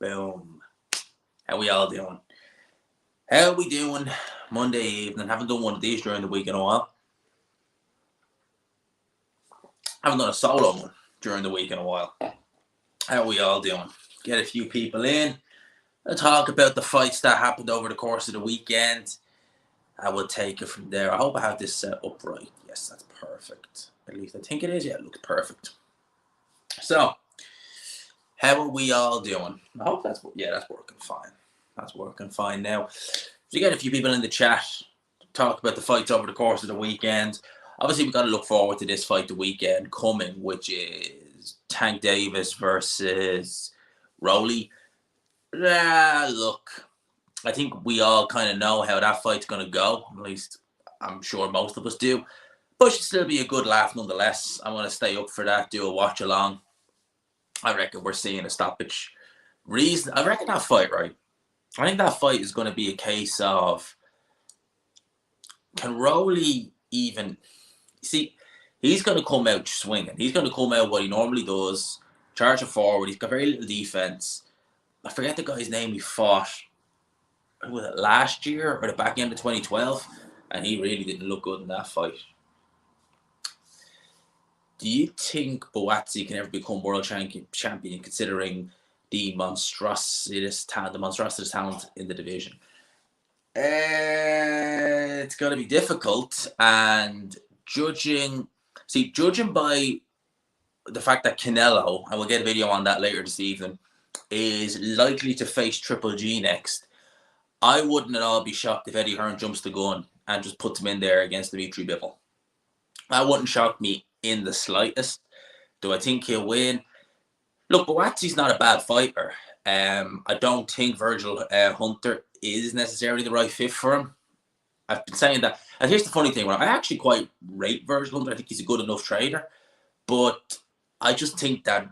Boom. How we all doing? How we doing? Monday evening. Haven't done one of these during the week in a while. Haven't done a solo one during the week in a while. How we all doing? Get a few people in. I'll talk about the fights that happened over the course of the weekend. I will take it from there. I hope I have this set up right. Yes, that's perfect. At least I think it is. Yeah, it looks perfect. So, how are we all doing? I hope that's working fine. That's working fine now. So you get a few people in the chat to talk about the fights over the course of the weekend. Obviously, we've got to look forward to this fight the weekend coming, which is Tank Davis versus Rowley. Look, I think we all kind of know how that fight's going to go. At least I'm sure most of us do. But it should still be a good laugh nonetheless. I want to stay up for that, do a watch along. I reckon we're seeing a stoppage. I reckon that fight, right? I think that fight is going to be a case of, can Rowley even... See, he's going to come out swinging. He's going to come out what he normally does, charge it forward. He's got very little defense. I forget the guy's name he fought. Was it last year or the back end of 2012? And he really didn't look good in that fight. Do you think Buatsi can ever become world champion considering the monstrosity talent in the division? It's going to be difficult, and judging by the fact that Canelo, and we'll get a video on that later this evening, is likely to face Triple G next, I wouldn't at all be shocked if Eddie Hearn jumps the gun and just puts him in there against Dimitri Bivol. That wouldn't shock me in the slightest. Do I think he'll win? Look, Buatsi's not a bad fighter. I don't think Virgil Hunter is necessarily the right fit for him. I've been saying that. And here's the funny thing, right? I actually quite rate Virgil Hunter. I think he's a good enough trader. But I just think that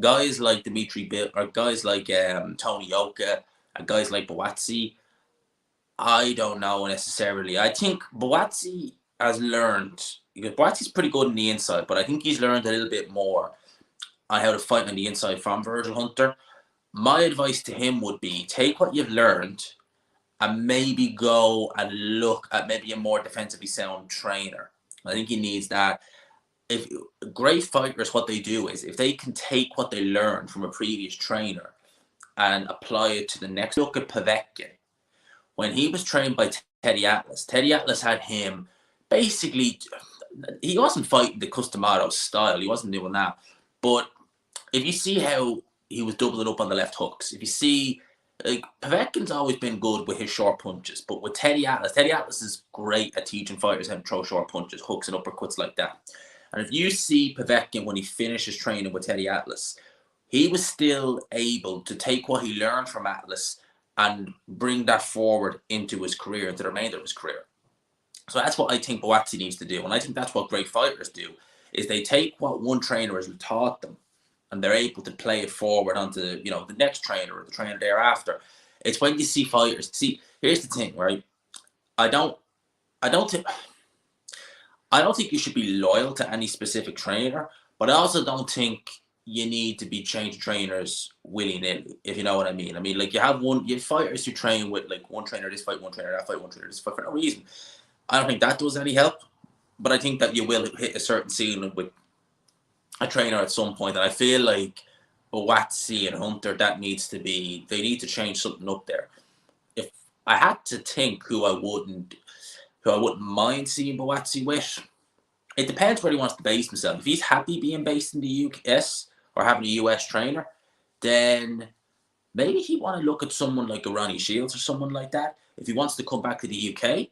guys like Dimitri Bivol, or guys like Tony Yoka, and guys like Buatsi, I don't know necessarily. I think Buatsi has learned, because Buatsi's pretty good on the inside, but I think he's learned a little bit more on how to fight on the inside from Virgil Hunter. My advice to him would be take what you've learned and maybe go and look at maybe a more defensively sound trainer. I think he needs that. If great fighters, what they do is if they can take what they learned from a previous trainer and apply it to the next. Look at Povetkin. When he was trained by Teddy Atlas had him basically, he wasn't fighting the Customato style. He wasn't doing that. But if you see how he was doubling up on the left hooks, if you see, like, Povetkin's always been good with his short punches, but with Teddy Atlas is great at teaching fighters how to throw short punches, hooks and uppercuts like that. And if you see Povetkin when he finishes training with Teddy Atlas, he was still able to take what he learned from Atlas and bring that forward into his career, into the remainder of his career. So that's what I think Buatsi needs to do. And I think that's what great fighters do, is they take what one trainer has taught them and they're able to play it forward onto, the next trainer or the trainer thereafter. It's when you see fighters. See, here's the thing, right? I don't think you should be loyal to any specific trainer, but I also don't think you need to be changing trainers willy-nilly, if you know what I mean. I mean, like, you have fighters who train with, like, one trainer this fight, one trainer that fight, one trainer this fight for no reason. I don't think that does any help, but I think that you will hit a certain ceiling with a trainer at some point, and I feel like Buatsi and Hunter, they need to change something up there. If I had to think who I wouldn't mind seeing Buatsi with, it depends where he wants to base himself. If he's happy being based in the US or having a US trainer, then maybe he'd want to look at someone like a Ronnie Shields or someone like that. If he wants to come back to the UK,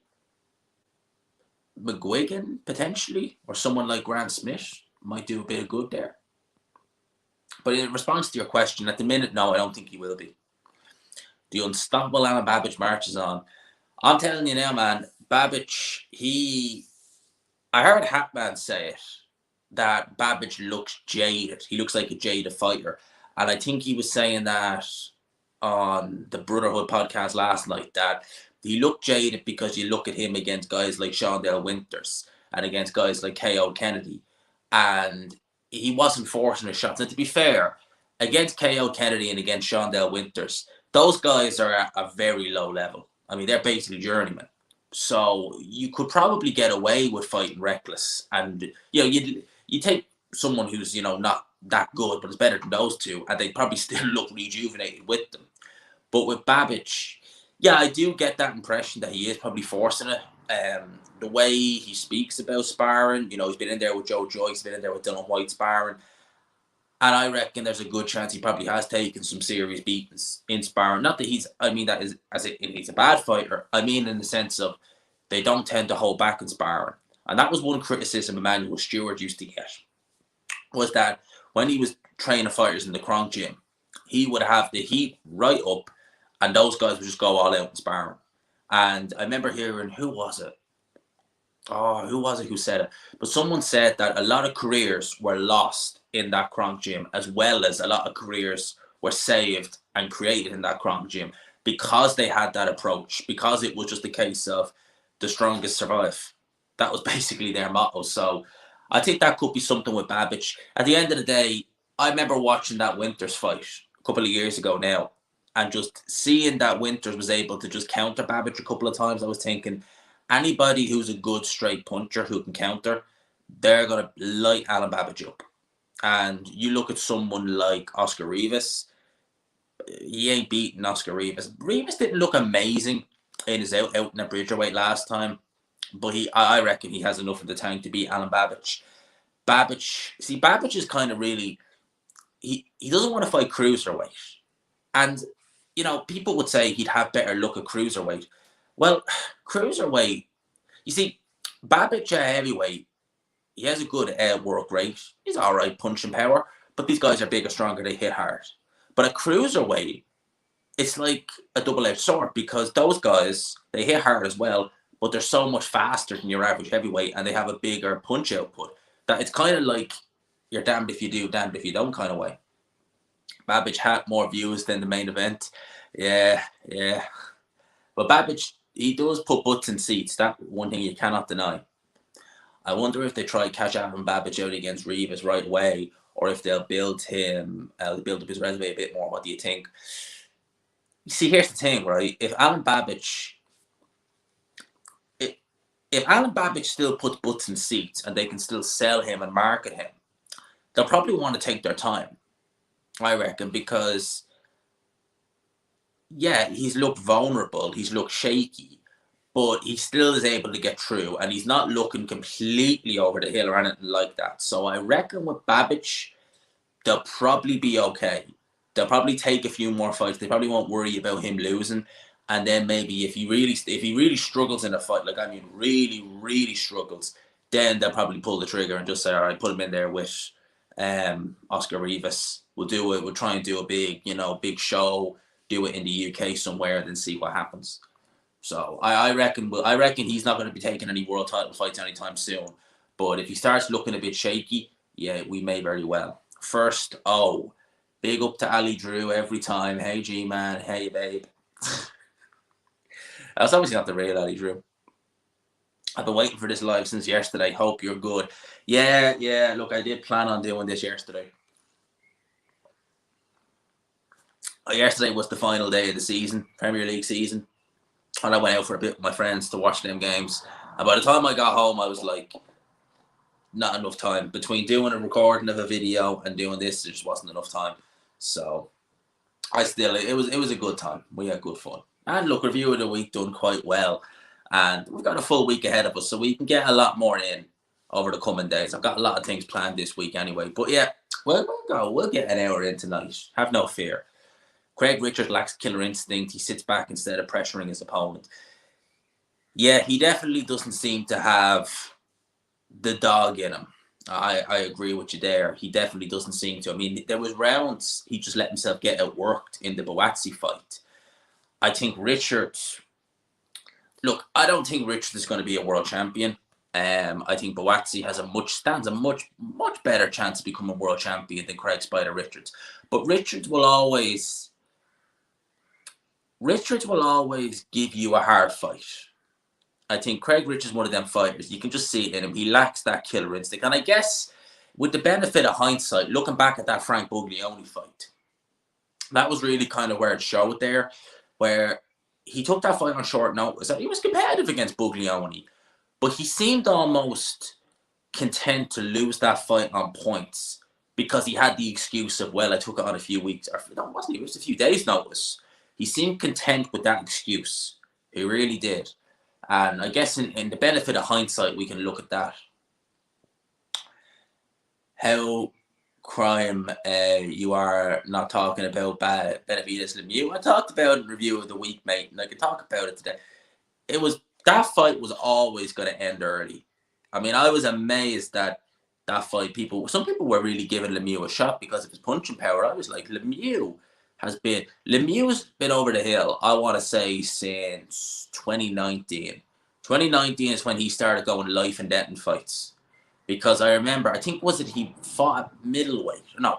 McGuigan potentially, or someone like Grant Smith might do a bit of good there. But in response to your question, at the minute, no, I don't think he will be. The unstoppable Alan Babbage marches on. I'm telling you now, man, Babbage, I heard Hatman say it, that Babbage looks jaded. He looks like a jaded fighter. And I think he was saying that on the Brotherhood podcast last night, that he looked jaded because you look at him against guys like Shondell Winters and against guys like K.O. Kennedy, and he wasn't forcing his shots. And to be fair, against KO Kennedy and against Shondell Winters, those guys are at a very low level. I mean, they're basically journeymen. So you could probably get away with fighting reckless, and you take someone who's not that good, but is better than those two, and they probably still look rejuvenated with them. But with Babbage, yeah, I do get that impression that he is probably forcing it. The way he speaks about sparring, he's been in there with Joe Joyce, been in there with Dylan White sparring, and I reckon there's a good chance he probably has taken some serious beatings in sparring. Not that I mean that is he's a bad fighter. I mean in the sense of they don't tend to hold back in sparring. And that was one criticism Emmanuel Stewart used to get, was that when he was training fighters in the Kronk gym, he would have the heat right up, and those guys would just go all out in sparring. And I remember hearing, who was it? Oh, who was it who said it? But someone said that a lot of careers were lost in that Kronk gym, as well as a lot of careers were saved and created in that Kronk gym because they had that approach, because it was just a case of the strongest survive. That was basically their motto. So I think that could be something with Babbage. At the end of the day, I remember watching that Winters fight a couple of years ago now, and just seeing that Winters was able to just counter Babbage a couple of times. I was thinking, anybody who's a good straight puncher who can counter, they're going to light Alan Babbage up. And you look at someone like Oscar Rivas, he ain't beating Oscar Rivas. Rivas didn't look amazing in his out in a Bridgerweight last time, but I reckon he has enough in the tank to beat Alan Babbage. Babbage is kind of really, he doesn't want to fight cruiserweight. And, people would say he'd have better luck at cruiserweight. Well, cruiserweight, you see, Babbage at heavyweight, he has a good work rate. He's all right punching power, but these guys are bigger, stronger, they hit hard. But at cruiserweight, it's like a double-edged sword, because those guys, they hit hard as well, but they're so much faster than your average heavyweight, and they have a bigger punch output, that it's kind of like you're damned if you do, damned if you don't kind of way. Babbage had more views than the main event. Yeah. But Babbage, he does put butts in seats. That one thing you cannot deny. I wonder if they try catch Alan Babbage out against Rivas right away, or if they'll build up his resume a bit more. What do you think? You see, here's the thing, right? If Alan Babbage still puts butts in seats and they can still sell him and market him, they'll probably want to take their time, I reckon, because, yeah, he's looked vulnerable, he's looked shaky, but he still is able to get through, and he's not looking completely over the hill or anything like that. So I reckon with Babbage, they'll probably be okay. They'll probably take a few more fights. They probably won't worry about him losing. And then maybe if he really struggles in a fight, like, I mean, really, really struggles, then they'll probably pull the trigger and just say, all right, put him in there with Oscar Rivas. We'll do it. We'll try and do a big show, do it in the UK somewhere, and then see what happens. So I reckon he's not going to be taking any world title fights anytime soon. But if he starts looking a bit shaky, yeah, we may very well. First, big up to Ali Drew every time. Hey, G-Man. Hey, babe. That's obviously not the real Ali Drew. I've been waiting for this live since yesterday. Hope you're good. Yeah. Look, I did plan on doing this yesterday. Yesterday was the final day of the season, Premier League season. And I went out for a bit with my friends to watch them games. And by the time I got home, I was like, not enough time. Between doing a recording of a video and doing this, there just wasn't enough time. So it was a good time. We had good fun. And look, review of the week done quite well. And we've got a full week ahead of us, so we can get a lot more in over the coming days. I've got a lot of things planned this week anyway. But yeah, we'll go. We'll get an hour in tonight. Have no fear. Craig Richards lacks killer instinct. He sits back instead of pressuring his opponent. Yeah, he definitely doesn't seem to have the dog in him. I agree with you there. He definitely doesn't seem to. I mean, there was rounds he just let himself get outworked in the Buatsi fight. I think Richards... Look, I don't think Richards is going to be a world champion. I think Buatsi stands a much better chance of becoming a world champion than Craig Spider Richards. But Richards will always give you a hard fight. I think Craig Richards is one of them fighters. You can just see it in him. He lacks that killer instinct. And I guess with the benefit of hindsight, looking back at that Frank Buglioni fight, that was really kind of where it showed there, where he took that fight on short notice. And he was competitive against Buglioni, but he seemed almost content to lose that fight on points because he had the excuse of, well, I took it on a few weeks, or no, it wasn't, it was a few days' notice. He seemed content with that excuse. He really did. And I guess in the benefit of hindsight, we can look at that. How crime you are not talking about Benavidez Lemieux. I talked about it in review of the week, mate, and I can talk about it today. It was, that fight was always going to end early. I mean, I was amazed that fight, some people were really giving Lemieux a shot because of his punching power. I was like, Lemieux's been over the hill, I want to say, since 2019. 2019 is when he started going life and death in fights. Because I remember, I think, was it he fought at middleweight? No.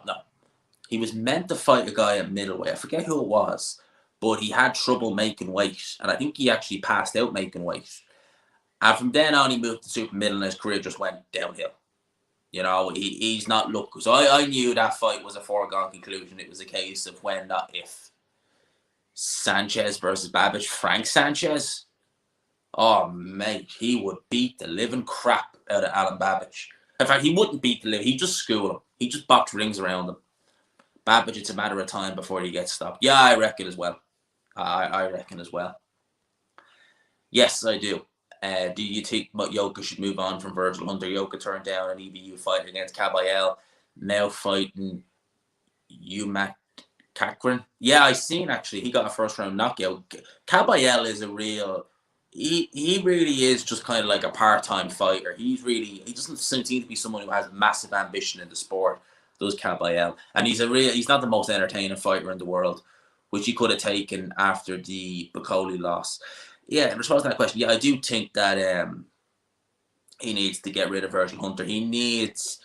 He was meant to fight a guy at middleweight. I forget who it was. But he had trouble making weight. And I think he actually passed out making weight. And from then on, he moved to super middle and his career just went downhill. You know, he's not looking. So I knew that fight was a foregone conclusion. It was a case of when, not if. Sanchez versus Babbage. Frank Sanchez. Oh, mate, he would beat the living crap out of Alan Babbage. In fact, he wouldn't beat the living. He'd just school him. He'd just box rings around him. Babbage, it's a matter of time before he gets stopped. Yeah, I reckon as well. I reckon as well. Yes, I do. Do you think Yoka should move on from Virgil Hunter? Yoka turned down an EBU fight against Caballel. Now fighting Umat Kakrin. Yeah, I seen actually. He got a first round knockout. Caballel is a real... He really is just kind of like a part-time fighter. He doesn't seem to be someone who has massive ambition in the sport, does Caballel. And he's not the most entertaining fighter in the world, which he could have taken after the Bacoli loss. Yeah, in response to that question, yeah, I do think that he needs to get rid of Virgil Hunter. He needs...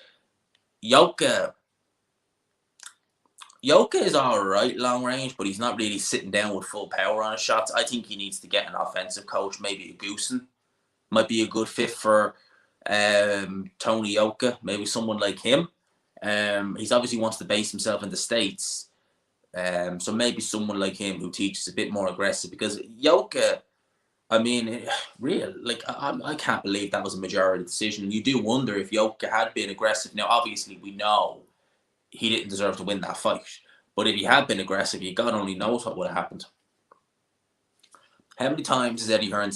Yoka is all right long range, but he's not really sitting down with full power on his shots. I think he needs to get an offensive coach, maybe a Goosen. Might be a good fit for Tony Yoka, maybe someone like him. He's obviously wants to base himself in the States. So maybe someone like him who teaches a bit more aggressive, because Yoka, I mean, real, like, I can't believe that was a majority decision. You do wonder if Yoka had been aggressive. Now, obviously, we know he didn't deserve to win that fight. But if he had been aggressive, God only knows what would have happened. How many times is Eddie Hearn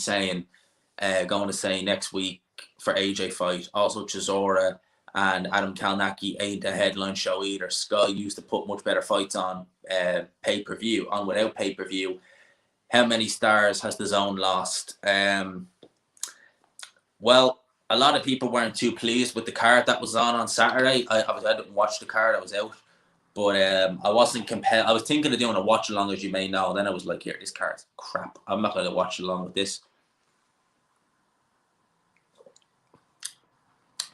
going to say next week for AJ fight? Also, Chisora and Adam Kalnacki ain't a headline show either. Sky used to put much better fights on pay-per-view, on without pay-per-view. How many stars has the Zone lost? Well, a lot of people weren't too pleased with the card that was on Saturday. I didn't watch the card. I was out. But I wasn't compelled. I was thinking of doing a watch along, as you may know. And then I was like, here, this card's crap. I'm not going to watch along with this.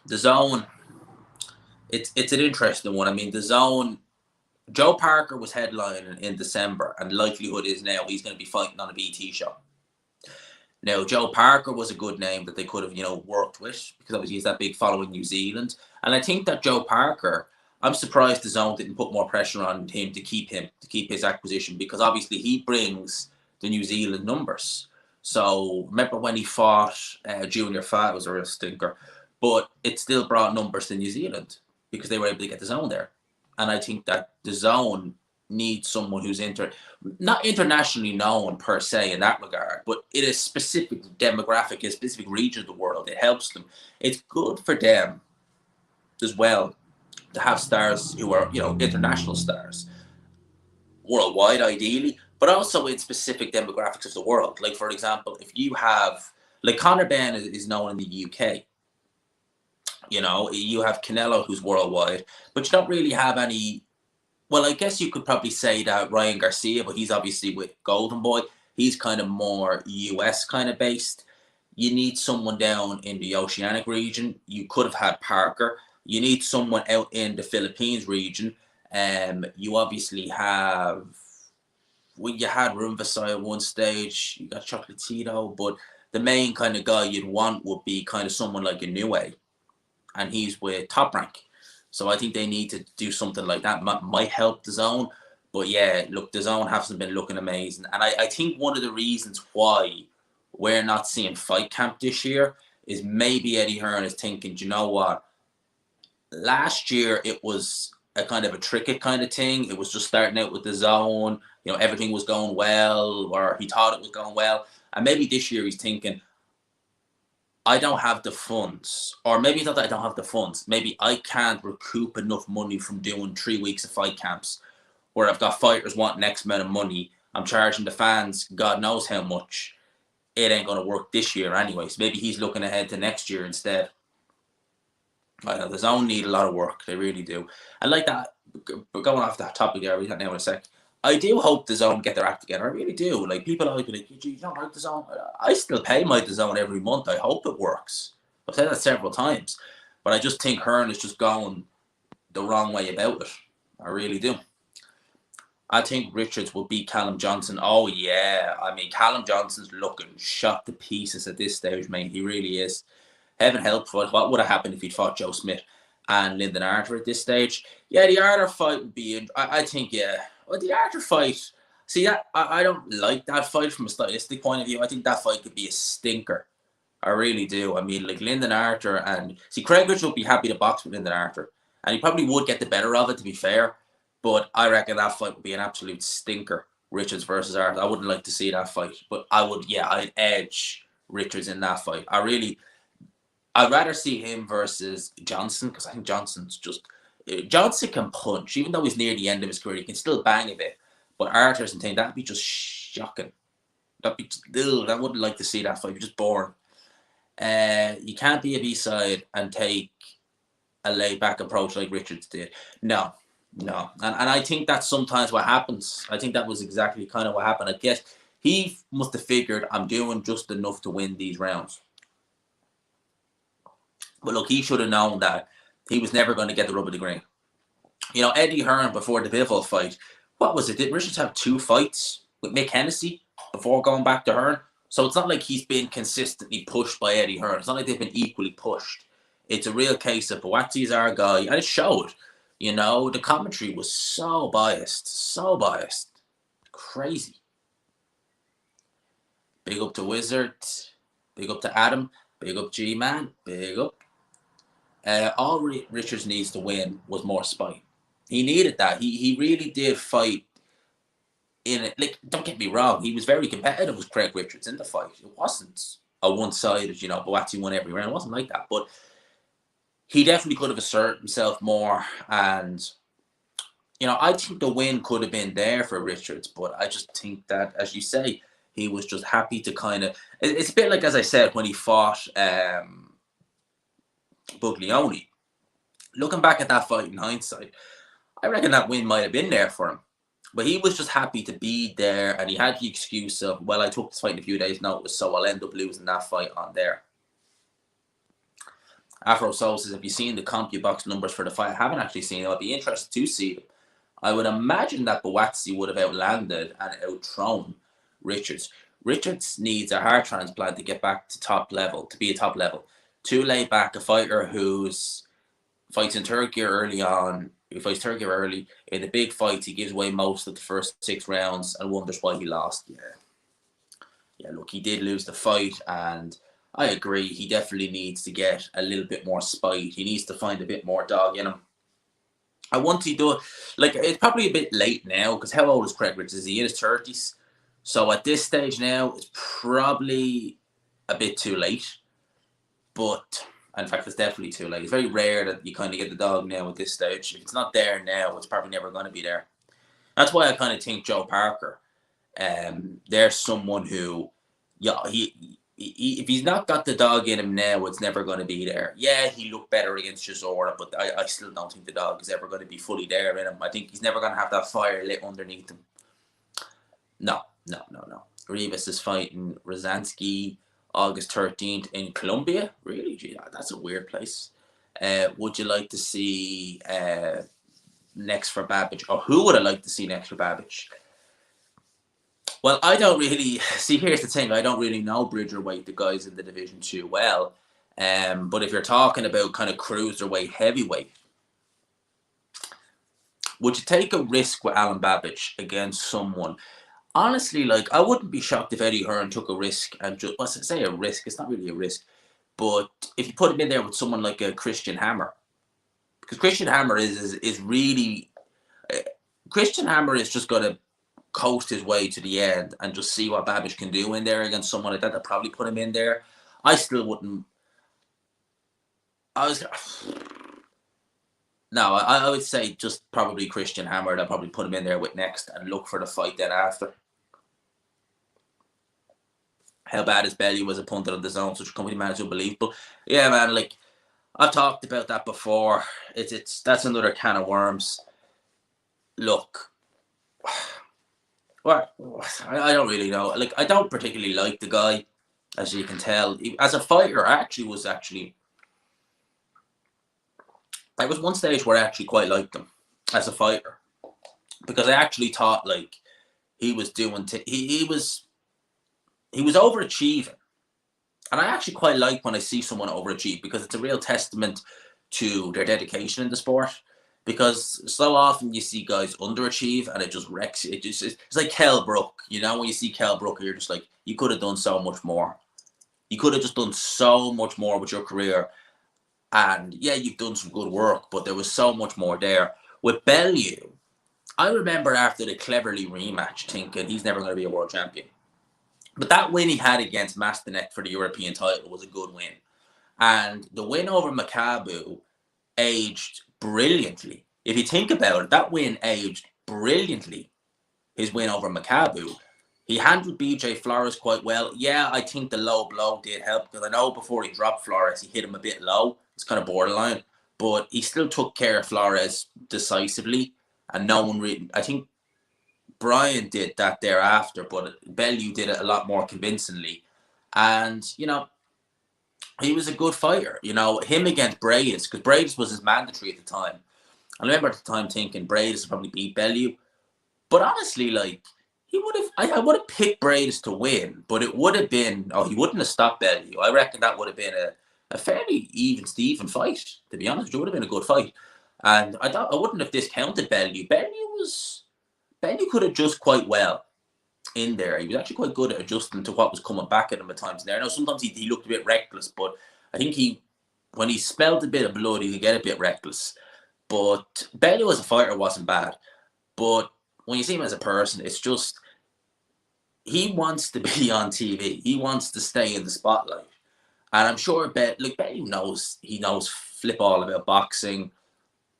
The Zone, it's an interesting one. I mean, the Zone, Joe Parker was headlining in December, and likelihood is now he's going to be fighting on a BT show. Now, Joe Parker was a good name that they could have, worked with, because obviously he's that big following in New Zealand. And I think that Joe Parker, I'm surprised the Zone didn't put more pressure on him to keep his acquisition, because obviously he brings the New Zealand numbers. So remember when he fought Junior Fat, was a real stinker, but it still brought numbers to New Zealand because they were able to get the Zone there. And I think that the Zone needs someone who's not internationally known per se in that regard, but in a specific demographic, a specific region of the world. It helps them. It's good for them as well to have stars who are, international stars, worldwide ideally, but also in specific demographics of the world. Like, for example, if you have, like, Conor Benn is known in the UK. You have Canelo, who's worldwide, but you don't really have any. Well, I guess you could probably say that Ryan Garcia, but he's obviously with Golden Boy. He's kind of more US kind of based. You need someone down in the Oceanic region. You could have had Parker. You need someone out in the Philippines region. You obviously have... Well, you had Rumvasai at one stage. You got Chocolatito. But the main kind of guy you'd want would be kind of someone like Inoue. And he's with Top Rank. So I think they need to do something like that. Might help the zone. But yeah, look, the zone hasn't been looking amazing. And I think one of the reasons why we're not seeing fight camp this year is maybe Eddie Hearn is thinking, do you know what? Last year it was a kind of a tricky kind of thing. It was just starting out with the zone. You know, everything was going well, or he thought it was going well. And maybe this year he's thinking, I don't have the funds, or maybe not that I don't have the funds. Maybe I can't recoup enough money from doing 3 weeks of fight camps where I've got fighters wanting X amount of money. I'm charging the fans God knows how much. It ain't going to work this year anyways. Maybe he's looking ahead to next year instead. I know the zone need a lot of work. They really do. And like that, going off that topic there, now in a sec. I do hope the zone get their act together. I really do. Like people always be like, "You don't like the zone." I still pay my zone every month. I hope it works. I've said that several times, but I just think Hearn is just going the wrong way about it. I really do. I think Richards will beat Callum Johnson. Oh yeah, I mean Callum Johnson's looking shot to pieces at this stage, mate. He really is. Heaven help, what would have happened if he'd fought Joe Smith and Lyndon Arthur at this stage? Yeah, the Arthur fight would be. I think yeah. Well, the Arthur fight. See that I don't like that fight from a stylistic point of view. I think that fight could be a stinker. I really do. I mean, like Lyndon Arthur and see Craig Richards would be happy to box with Lyndon Arthur, and he probably would get the better of it. To be fair, but I reckon that fight would be an absolute stinker. Richards versus Arthur. I wouldn't like to see that fight, but I would. Yeah, I'd edge Richards in that fight. I'd rather see him versus Johnson because I think Johnson's just Johnson can punch even though he's near the end of his career. He can still bang a bit, but Arthur's and thing that'd be just shocking. That'd be just, I wouldn't like to see that fight. It'd be just boring. You can't be a B-side and take a laid-back approach like Richards did. No, no, and I think that's sometimes what happens. I think that was exactly kind of what happened. I guess he must have figured I'm doing just enough to win these rounds. But look, he should have known that he was never going to get the rub of the green. You know, Eddie Hearn before the Bivol fight, what was it? Did Richards have 2 fights with Mick Hennessy before going back to Hearn? So it's not like he's been consistently pushed by Eddie Hearn. It's not like they've been equally pushed. It's a real case of Buatsi's our guy, and it showed. You know, the commentary was so biased, crazy. Big up to Wizard, big up to Adam, big up G-Man, big up. All Richards needs to win was more spite. He needed that. He really did fight in it. Like, don't get me wrong, he was very competitive with Craig Richards in the fight. It wasn't a one-sided, you know, Buatsi won every round. It wasn't like that. But he definitely could have asserted himself more. And, you know, I think the win could have been there for Richards. But I just think that, as you say, he was just happy to kind of... It's a bit like, as I said, when he fought... Buglioni. Looking back at that fight in hindsight, I reckon that win might have been there for him. But he was just happy to be there, and he had the excuse of, well, I took this fight in a few days' notice, so I'll end up losing that fight on there. Afro Soul says, have you seen the CompuBox numbers for the fight? I haven't actually seen them. I'd be interested to see them. I would imagine that Buatsi would have outlanded and outthrown Richards. Richards needs a heart transplant to get back to top level, to be a top level. Too laid back, a fighter who's fights in Turkey early on, he fights Turkey early. In the big fights, he gives away most of the first 6 rounds and wonders why he lost. Yeah, look, he did lose the fight, and I agree, he definitely needs to get a little bit more spite. He needs to find a bit more dog in him. I want to do it, like, it's probably a bit late now, because how old is Craig Richards? Is he in his 30s? So at this stage now, it's probably a bit too late. But, in fact, it's definitely too late. It's very rare that you kind of get the dog now at this stage. If it's not there now, it's probably never going to be there. That's why I kind of think Joe Parker, there's someone who, yeah, if he's not got the dog in him now, it's never going to be there. Yeah, he looked better against Chisora, but I still don't think the dog is ever going to be fully there in him. I think he's never going to have that fire lit underneath him. No. Rivas is fighting Rosansky August 13th in Colombia. Really? Gee, that's a weird place. Would you like to see next for Babbage? Or who would I like to see next for Babbage? Well, I don't really... See, here's the thing. I don't really know Bridgerweight, the guys in the division, too well. But if you're talking about kind of cruiserweight, heavyweight, Would you take a risk with Alan Babbage against someone? Honestly, like, I wouldn't be shocked if Eddie Hearn took a risk and just, well, say a risk, it's not really a risk, but if you put him in there with someone like a Christian Hammer, because Christian Hammer is really, uh, Christian Hammer is just going to coast his way to the end and just see what Babbage can do in there against someone like that. They'll probably put him in there. I still wouldn't. I was no. I would say just probably Christian Hammer. They'll probably put him in there with next and look for the fight then after. How bad his belly was a punter on the zone, such a company manager, unbelievable. Yeah, man. Like, I've talked about that before. It's that's another can of worms. Look, what I don't really know. Like, I don't particularly like the guy, as you can tell. As a fighter, I actually was there was one stage where I actually quite liked him as a fighter, because I actually thought like he was doing he was overachieving, and I actually quite like when I see someone overachieve, because it's a real testament to their dedication in the sport. Because so often you see guys underachieve and it just wrecks you. It's like Kell Brook, you know, when you see Kell Brook, you're just like, you could have done so much more. You could have just done so much more with your career. And yeah, you've done some good work, but there was so much more there. With Bellew, I remember after the Cleverly rematch thinking he's never going to be a world champion. But that win he had against Mastinek for the European title was a good win. And the win over Makabu aged brilliantly. If you think about it, that win aged brilliantly. His win over Makabu. He handled BJ Flores quite well. Yeah, I think the low blow did help, because I know before he dropped Flores, he hit him a bit low. It's kind of borderline. But he still took care of Flores decisively. And no one really, I think Brian did that thereafter, but Bellew did it a lot more convincingly. And, you know, he was a good fighter. You know, him against Bradis, because Bradis was his mandatory at the time. I remember at the time thinking Bradis would probably beat Bellew. But honestly, like, he would have, I would have picked Bradis to win, but it would have been, he wouldn't have stopped Bellew. I reckon that would have been a fairly even Steven fight, to be honest. It would have been a good fight. And I wouldn't have discounted Bellew. Bellew could adjust quite well in there. He was actually quite good at adjusting to what was coming back at him at times there. Now, sometimes he looked a bit reckless, but I think when he smelled a bit of blood, he could get a bit reckless. But Bellew as a fighter wasn't bad. But when you see him as a person, it's just, he wants to be on TV. He wants to stay in the spotlight. And I'm sure Bellew knows, he knows flip all about boxing.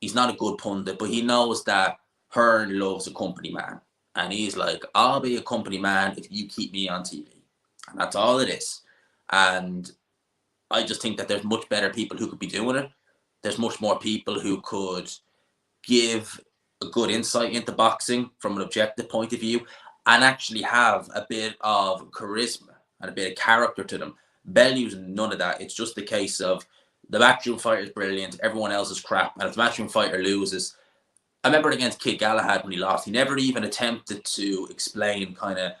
He's not a good pundit, but he knows that Hearn loves a company man. And he's like, I'll be a company man if you keep me on TV. And that's all it is. And I just think that there's much better people who could be doing it. There's much more people who could give a good insight into boxing from an objective point of view and actually have a bit of charisma and a bit of character to them. Bellew's none of that. It's just a case of the matchroom fighter is brilliant, everyone else is crap, and if the matchroom fighter loses, I remember against Kid Galahad when he lost, he never even attempted to explain kind of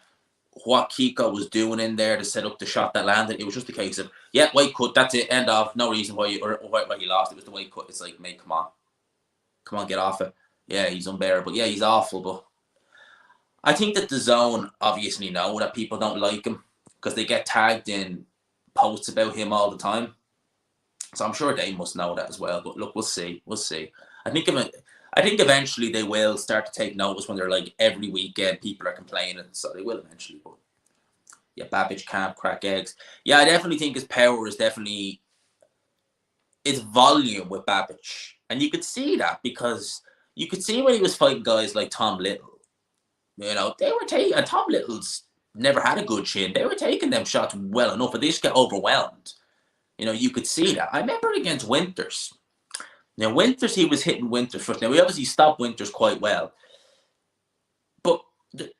what Kiko was doing in there to set up the shot that landed. It was just a case of, yeah, weight cut, that's it, end of, no reason why he lost. It was the weight cut. It's like, mate, come on, get off it. Yeah, he's unbearable. Yeah, he's awful, but I think that the zone obviously know that people don't like him because they get tagged in posts about him all the time. So I'm sure they must know that as well. But look, we'll see. I think eventually they will start to take notice when they're like every weekend people are complaining. So they will eventually. But yeah, Babbage can't crack eggs. Yeah, I definitely think his power is definitely its volume with Babbage. And you could see that because you could see when he was fighting guys like Tom Little. You know, they were taking, and Tom Little's never had a good chin. They were taking them shots well enough, but they just get overwhelmed. You know, you could see that. I remember against Winters. Now, Winters, he was hitting Winters first. Now, we obviously stopped Winters quite well. But the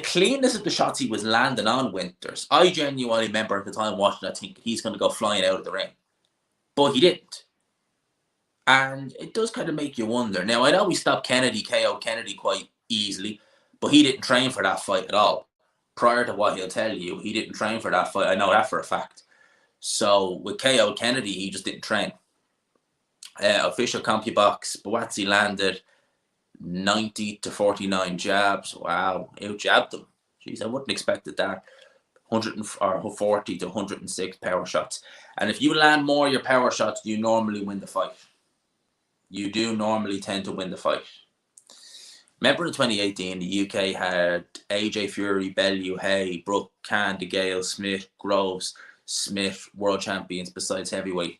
cleanness of the shots he was landing on Winters, I genuinely remember at the time watching, I think he's going to go flying out of the ring. But he didn't. And it does kind of make you wonder. Now, I know we stopped KO Kennedy quite easily, but he didn't train for that fight at all. Prior to what he'll tell you, he didn't train for that fight. I know that for a fact. So with KO Kennedy, he just didn't train. Official CompuBox, Buatsi landed 90 to 49 jabs. Wow, out jabbed them. Jeez, I wouldn't expected that. 140 to 106 power shots. And if you land more of your power shots, you normally win the fight. You do normally tend to win the fight. Remember in 2018, the UK had AJ Fury, Bellew, Hay, Brook, Khan, DeGale, Smith, Groves, Smith, world champions besides heavyweight.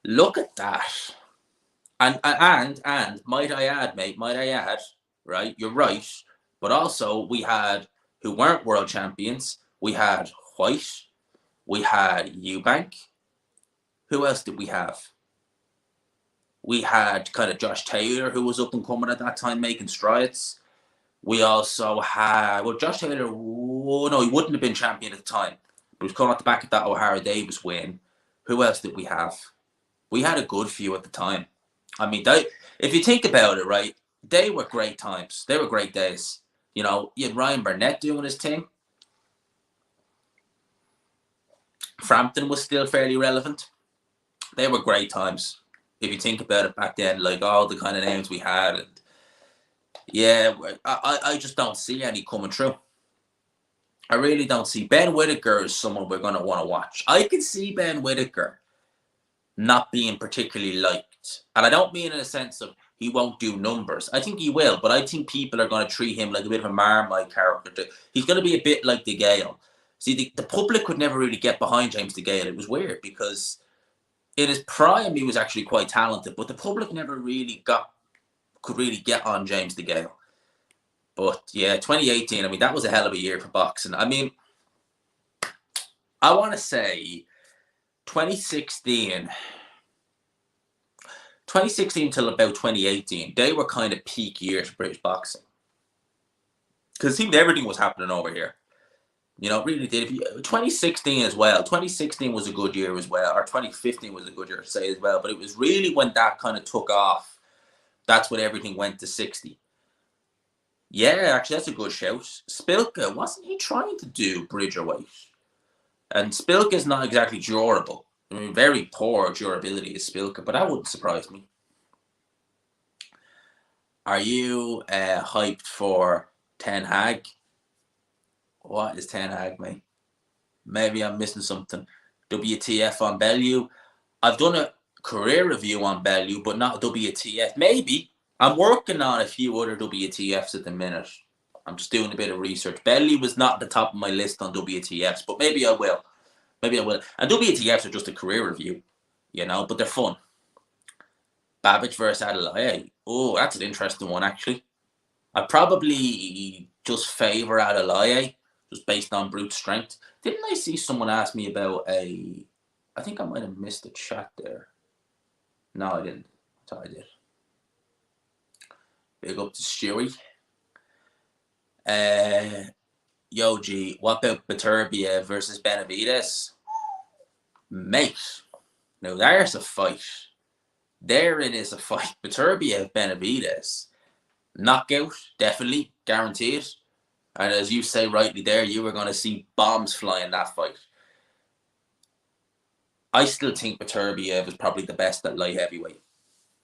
Look at that. And might I add, mate, right? You're right. But also we had who weren't world champions. We had White. We had Eubank. Who else did we have? We had kind of Josh Taylor, who was up and coming at that time, making strides. We also had, well, Josh Taylor, oh, no, he wouldn't have been champion at the time. But he was coming off the back of that O'Hara Davis win. Who else did we have? We had a good few at the time. I mean, if you think about it, right, they were great times. They were great days. You know, you had Ryan Burnett doing his thing. Frampton was still fairly relevant. They were great times. If you think about it back then, like all the kind of names we had. And yeah, I just don't see any coming true. I really don't see. Ben Whittaker is someone we're going to want to watch. I can see Ben Whittaker not being particularly liked. And I don't mean in a sense of he won't do numbers. I think he will, but I think people are going to treat him like a bit of a Marmite character. He's going to be a bit like DeGale. See, the public could never really get behind James DeGale. It was weird because in his prime, he was actually quite talented, but the public never really could really get on James DeGale. But yeah, 2018, I mean, that was a hell of a year for boxing. I mean, I want to say 2016 till about 2018, they were kind of peak years for British boxing. Because it seemed everything was happening over here. You know, it really did. 2016 as well. 2016 was a good year as well. Or 2015 was a good year to say as well. But it was really when that kind of took off. That's when everything went to 60. Yeah, actually, that's a good shout. Spilka, wasn't he trying to do Bridgerweight? And Spilka's not exactly durable. I mean, very poor durability is Spilka, but that wouldn't surprise me. Are you hyped for Ten Hag? What is Ten Hag, mate? Maybe I'm missing something. WTF on Bellew. I've done a career review on Bellew, but not WTF. Maybe. I'm working on a few other WTFs at the minute. I'm just doing a bit of research. Bellew was not at the top of my list on WTFs, but maybe I will. Maybe I will. And WTFs are just a career review, you know, but they're fun. Babbage versus Adelaide. Oh, that's an interesting one, actually. I'd probably just favour Adelaide, just based on brute strength. Didn't I see someone ask me about I think I might have missed a chat there. No, I didn't. I thought I did. Big up to Stewie. Yo, G, what about Beterbiev versus Benavides? Mate, now there's a fight. Therein is a fight. Beterbiev, Benavides. Knockout, definitely, guaranteed. And as you say rightly there, you were going to see bombs fly in that fight. I still think Beterbiev is probably the best at light heavyweight.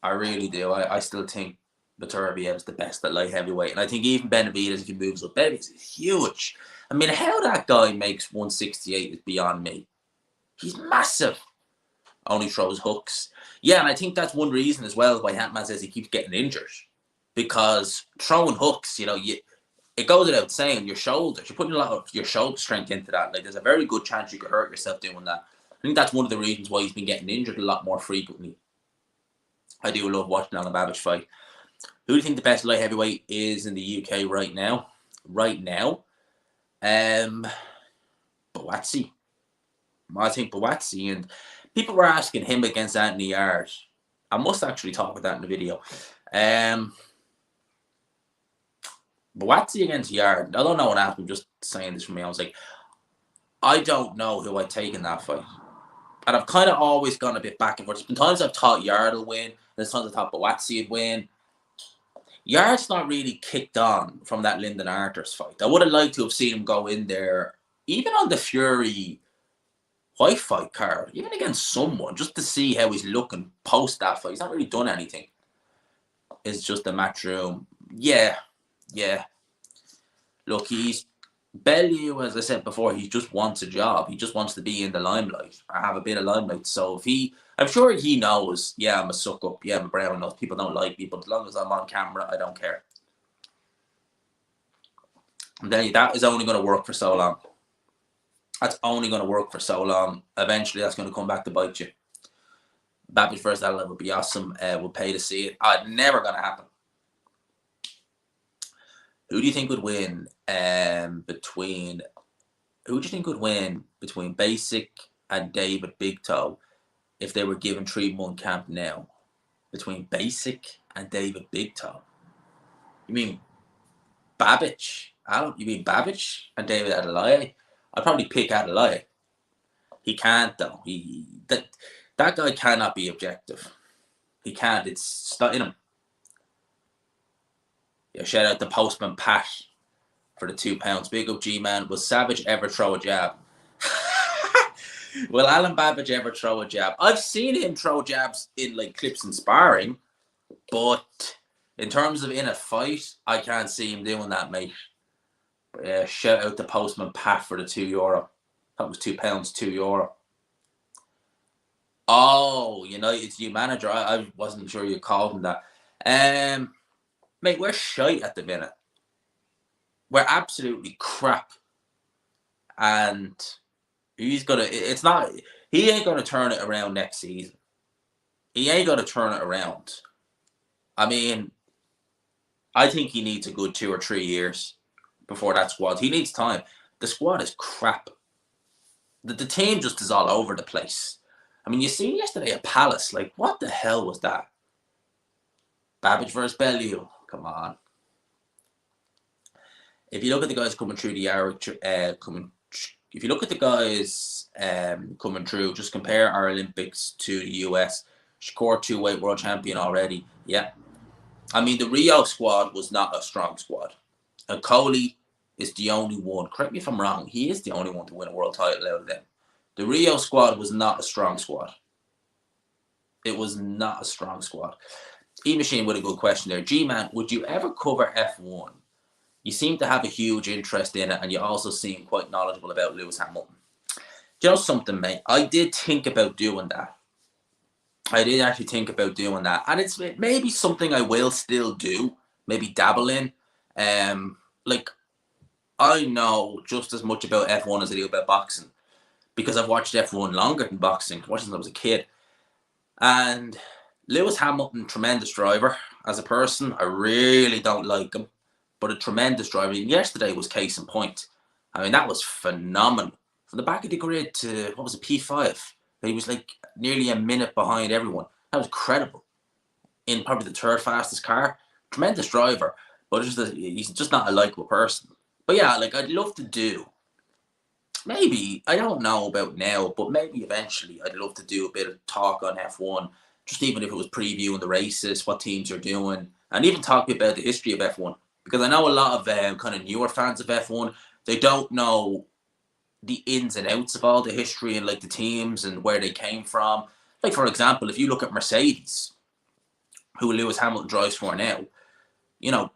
I really do. I still think Beterbiev is the best at light heavyweight. And I think even Benavides, if he moves up, Benavides is huge. I mean, how that guy makes 168 is beyond me. He's massive. Only throws hooks. Yeah, and I think that's one reason as well why Hatman says he keeps getting injured. Because throwing hooks, you know, it goes without saying, your shoulders, you're putting a lot of your shoulder strength into that. Like, there's a very good chance you could hurt yourself doing that. I think that's one of the reasons why he's been getting injured a lot more frequently. I do love watching on the Babbage fight. Who do you think the best light heavyweight is in the UK right now? Buatsi. I think Buatsi. And people were asking him against Anthony Yard. I must actually talk about that in the video. Buatsi against Yard. I don't know what happened. I'm just saying this for me. I was like, I don't know who I'd take in that fight. And I've kind of always gone a bit back and forth. There's been times I've thought Yard will win. There's times I thought Buatsi would win. Yard's not really kicked on from that Lyndon Arthurs fight. I would have liked to have seen him go in there, even on the Fury White fight card, even against someone, just to see how he's looking post that fight. He's not really done anything. is just a matchroom. Yeah. Look, Bellew, as I said before, he just wants a job. He just wants to be in the limelight or have a bit of limelight. So I'm sure he knows, yeah, I'm a suck up. Yeah, I'm a brown nose. People don't like me, but as long as I'm on camera, I don't care. And then that is only going to work for so long. That's only going to work for so long. Eventually, that's going to come back to bite you. Babbage versus Adelaide would be awesome. We'll pay to see it. Never going to happen. Who do you think would win between Basic and David Big Toe if they were given 3-month camp now? Between Basic and David Big Toe? You mean Babbage? You mean Babbage and David Adelaide? I'd probably pick Adelaide. He can't though. That guy cannot be objective. He can't. It's not in him. Yeah, shout out to Postman Pat for the £2. Big up G-Man. Will Savage ever throw a jab? Will Alan Babbage ever throw a jab? I've seen him throw jabs in like clips and sparring, but in terms of in a fight, I can't see him doing that, mate. But yeah, shout out to Postman Pat for the €2. That was £2, €2. Oh, United's new manager. I wasn't sure you called him that. Mate, we're shite at the minute. We're absolutely crap. And he ain't gonna turn it around next season. He ain't gonna turn it around. I mean, I think he needs a good 2 or 3 years before that squad. He needs time. The squad is crap. The team just is all over the place. I mean, you seen yesterday at Palace. Like, what the hell was that? Babbage versus Bellew. Come on. If you look at the guys coming through coming through, just compare our Olympics to the US. Shakur, 2-weight world champion already. Yeah. I mean, the Rio squad was not a strong squad. And Coley is the only one. Correct me if I'm wrong. He is the only one to win a world title out of them. The Rio squad was not a strong squad. It was not a strong squad. E-Machine with a good question there. G-Man, would you ever cover F1? You seem to have a huge interest in it, and you also seem quite knowledgeable about Lewis Hamilton. Do you know something, mate? I did think about doing that. I did actually think about doing that. And it's maybe something I will still do. Maybe dabble in. Like, I know just as much about F1 as I do about boxing. Because I've watched F1 longer than boxing. Watched since I was a kid. And Lewis Hamilton, tremendous driver. As a person, I really don't like him. But a tremendous driver. And yesterday was case in point. I mean, that was phenomenal. From the back of the grid to, what was it, P5. He was like nearly a minute behind everyone. That was incredible. In probably the third fastest car. Tremendous driver. But he's just not a likable person. But yeah, like, I'd love to do. Maybe, I don't know about now, but maybe eventually I'd love to do a bit of talk on F1. Just even if it was previewing the races, what teams are doing. And even talking about the history of F1. Because I know a lot of kind of newer fans of F1, they don't know the ins and outs of all the history and like the teams and where they came from. Like, for example, if you look at Mercedes, who Lewis Hamilton drives for now,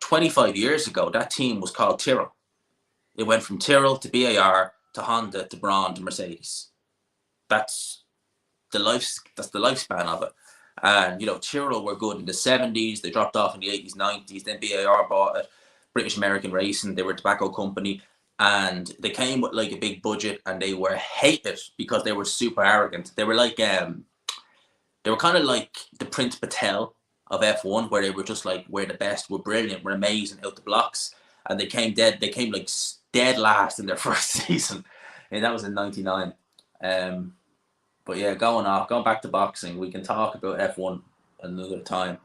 25 years ago, that team was called Tyrrell. It went from Tyrrell to BAR to Honda to Braun to Mercedes. That's the lifespan of it. And, Tyrrell were good in the 70s. They dropped off in the 80s, 90s. Then BAR bought it. British American Racing. They were a tobacco company. And they came with like a big budget, and they were hated because they were super arrogant. They were like, they were kind of like the Prince Patel of F1, where they were just like, we're the best, we're brilliant, we're amazing out the blocks. And they came like dead last in their first season. And that was in 99. But yeah, going back to boxing, we can talk about F1 another time.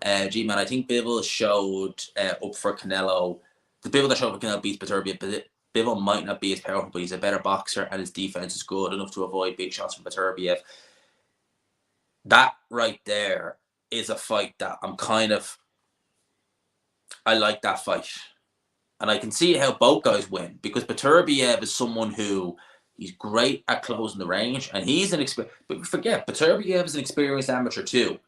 G-Man, I think Bivol showed up for Canelo. The Bivol that showed up for Canelo beats Beterbiev, but Bivol might not be as powerful, but he's a better boxer and his defense is good enough to avoid big shots from Beterbiev. That right there is a fight that I like that fight. And I can see how both guys win, because Beterbiev is someone who he's great at closing the range, and he's but forget, Beterbiev is an experienced amateur too.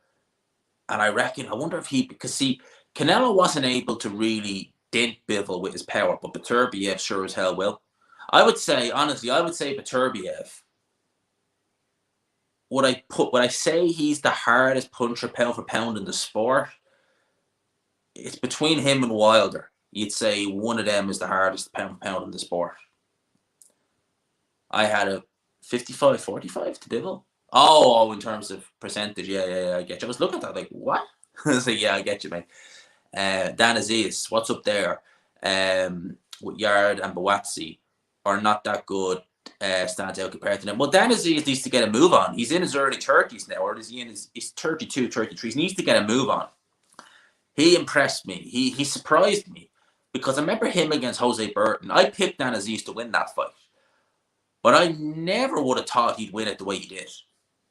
And I reckon, I wonder if because see, Canelo wasn't able to really dent Bivol with his power, but Beterbiev sure as hell will. I would say, honestly, I would say Beterbiev. Would I say he's the hardest puncher pound for pound in the sport? It's between him and Wilder. You'd say one of them is the hardest pound for pound in the sport. I had a 55-45 to Bivol. Oh, in terms of percentage, yeah, I get you. I was looking at that like, what? So yeah, I get you, mate. Dan Aziz, what's up there? With Yard and Buatsi are not that good. Stands out compared to them. Well, Dan Aziz needs to get a move on. He's in his early 30s now, or is he in his 32, 33? He needs to get a move on. He impressed me. He surprised me because I remember him against Jose Burton. I picked Dan Aziz to win that fight, but I never would have thought he'd win it the way he did.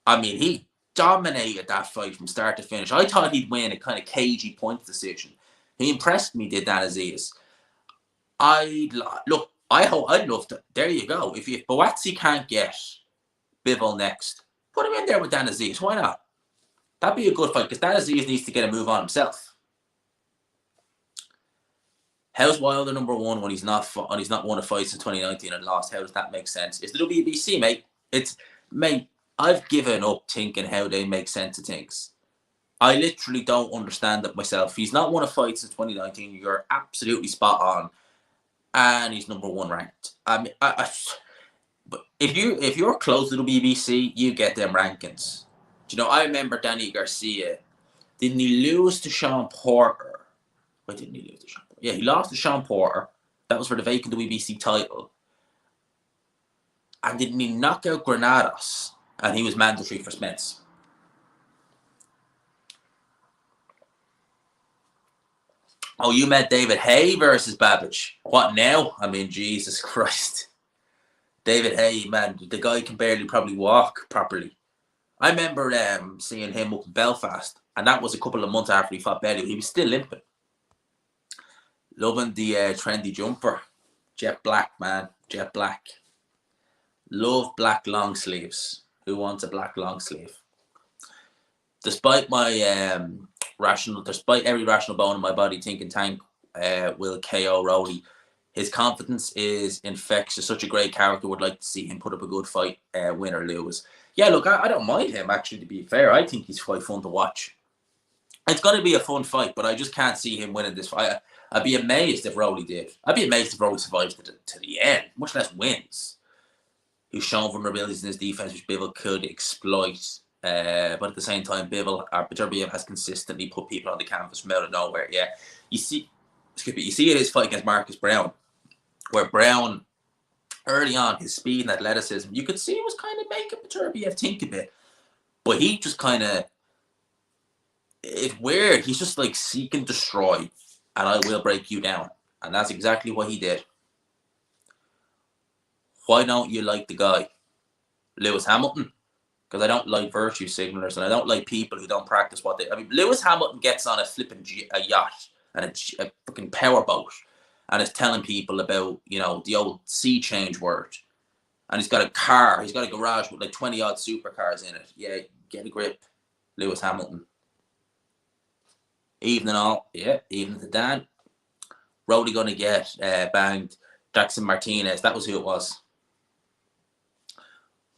I mean, he dominated that fight from start to finish. I thought he'd win a kind of cagey point decision. He impressed me, did Dan Aziz. I'd love to. There you go. If Buatsi can't get Bivol next, put him in there with Dan Aziz. Why not? That'd be a good fight because Dan Aziz needs to get a move on himself. How's Wilder number one when he's not won a fight since 2019 and lost? How does that make sense? It's the WBC, mate. I've given up thinking how they make sense of things. I literally don't understand it myself. He's not won a fight since 2019. You're absolutely spot on, and he's number one ranked. I mean, but if you're close to the WBC, you get them rankings. Do you know? I remember Danny Garcia. Didn't he lose to Sean Porter? Why didn't he lose to Sean Porter? Yeah, he lost to Sean Porter. That was for the vacant WBC title. And didn't he knock out Granados? And he was mandatory for Spence. Oh, you meant David Haye versus Babbage. What now? I mean, Jesus Christ. David Haye, man, the guy can barely probably walk properly. I remember seeing him up in Belfast, and that was a couple of months after he fought Bellew. He was still limping. Loving the trendy jumper. Jet black, man. Jet black. Love black long sleeves. Who wants a black long sleeve? Despite my despite every rational bone in my body thinking Tank will KO Rowley, his confidence is infectious. Such a great character. Would like to see him put up a good fight, win or lose. Yeah, look, I don't mind him, actually, to be fair. I think he's quite fun to watch. It's going to be a fun fight, but I just can't see him winning this fight. I'd be amazed if Rowley did. I'd be amazed if Rowley survives to the end, much less wins. He's shown vulnerabilities in his defense, which Bivol could exploit. But at the same time, Beterbiev has consistently put people on the canvas from out of nowhere. Yeah, you see in his fight against Marcus Brown, where Brown, early on, his speed and athleticism, you could see it was kind of making Beterbiev think a bit. But he just kind of, it's weird. He's just like seek and destroy, and I will break you down. And that's exactly what he did. Why don't you like the guy? Lewis Hamilton? Because I don't like virtue signalers, and I don't like people who don't practice what they... I mean, Lewis Hamilton gets on a flipping yacht and a fucking powerboat and is telling people about, you know, the old sea change word. And he's got a car. He's got a garage with like 20-odd supercars in it. Yeah, get a grip, Lewis Hamilton. Evening all. Yeah, evening to Dan. Rowley going to get banged. Jackson Martinez. That was who it was.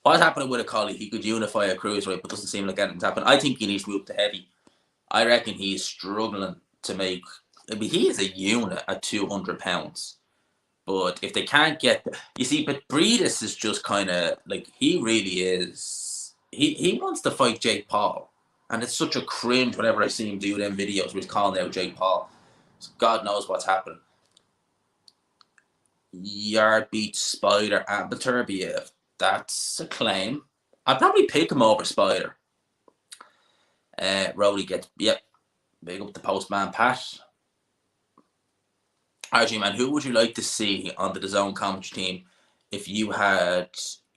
What's happening with a collie? He could unify a cruiserweight, but doesn't seem like anything's happening. I think he needs to move to heavy. I reckon he's struggling to make... I mean, he is a unit at 200 pounds. But if they can't get... You see, but Breedis is just kind of... Like, he really is... He wants to fight Jake Paul. And it's such a cringe whenever I see him do them videos where he's calling out Jake Paul. So God knows what's happening. Yard beats Spider and Beterbiev. That's a claim. I'd probably pick him over Spider. Rowley gets... Yep. Big up the postman, Pat. RG, man, who would you like to see on the DAZN commentary team if you had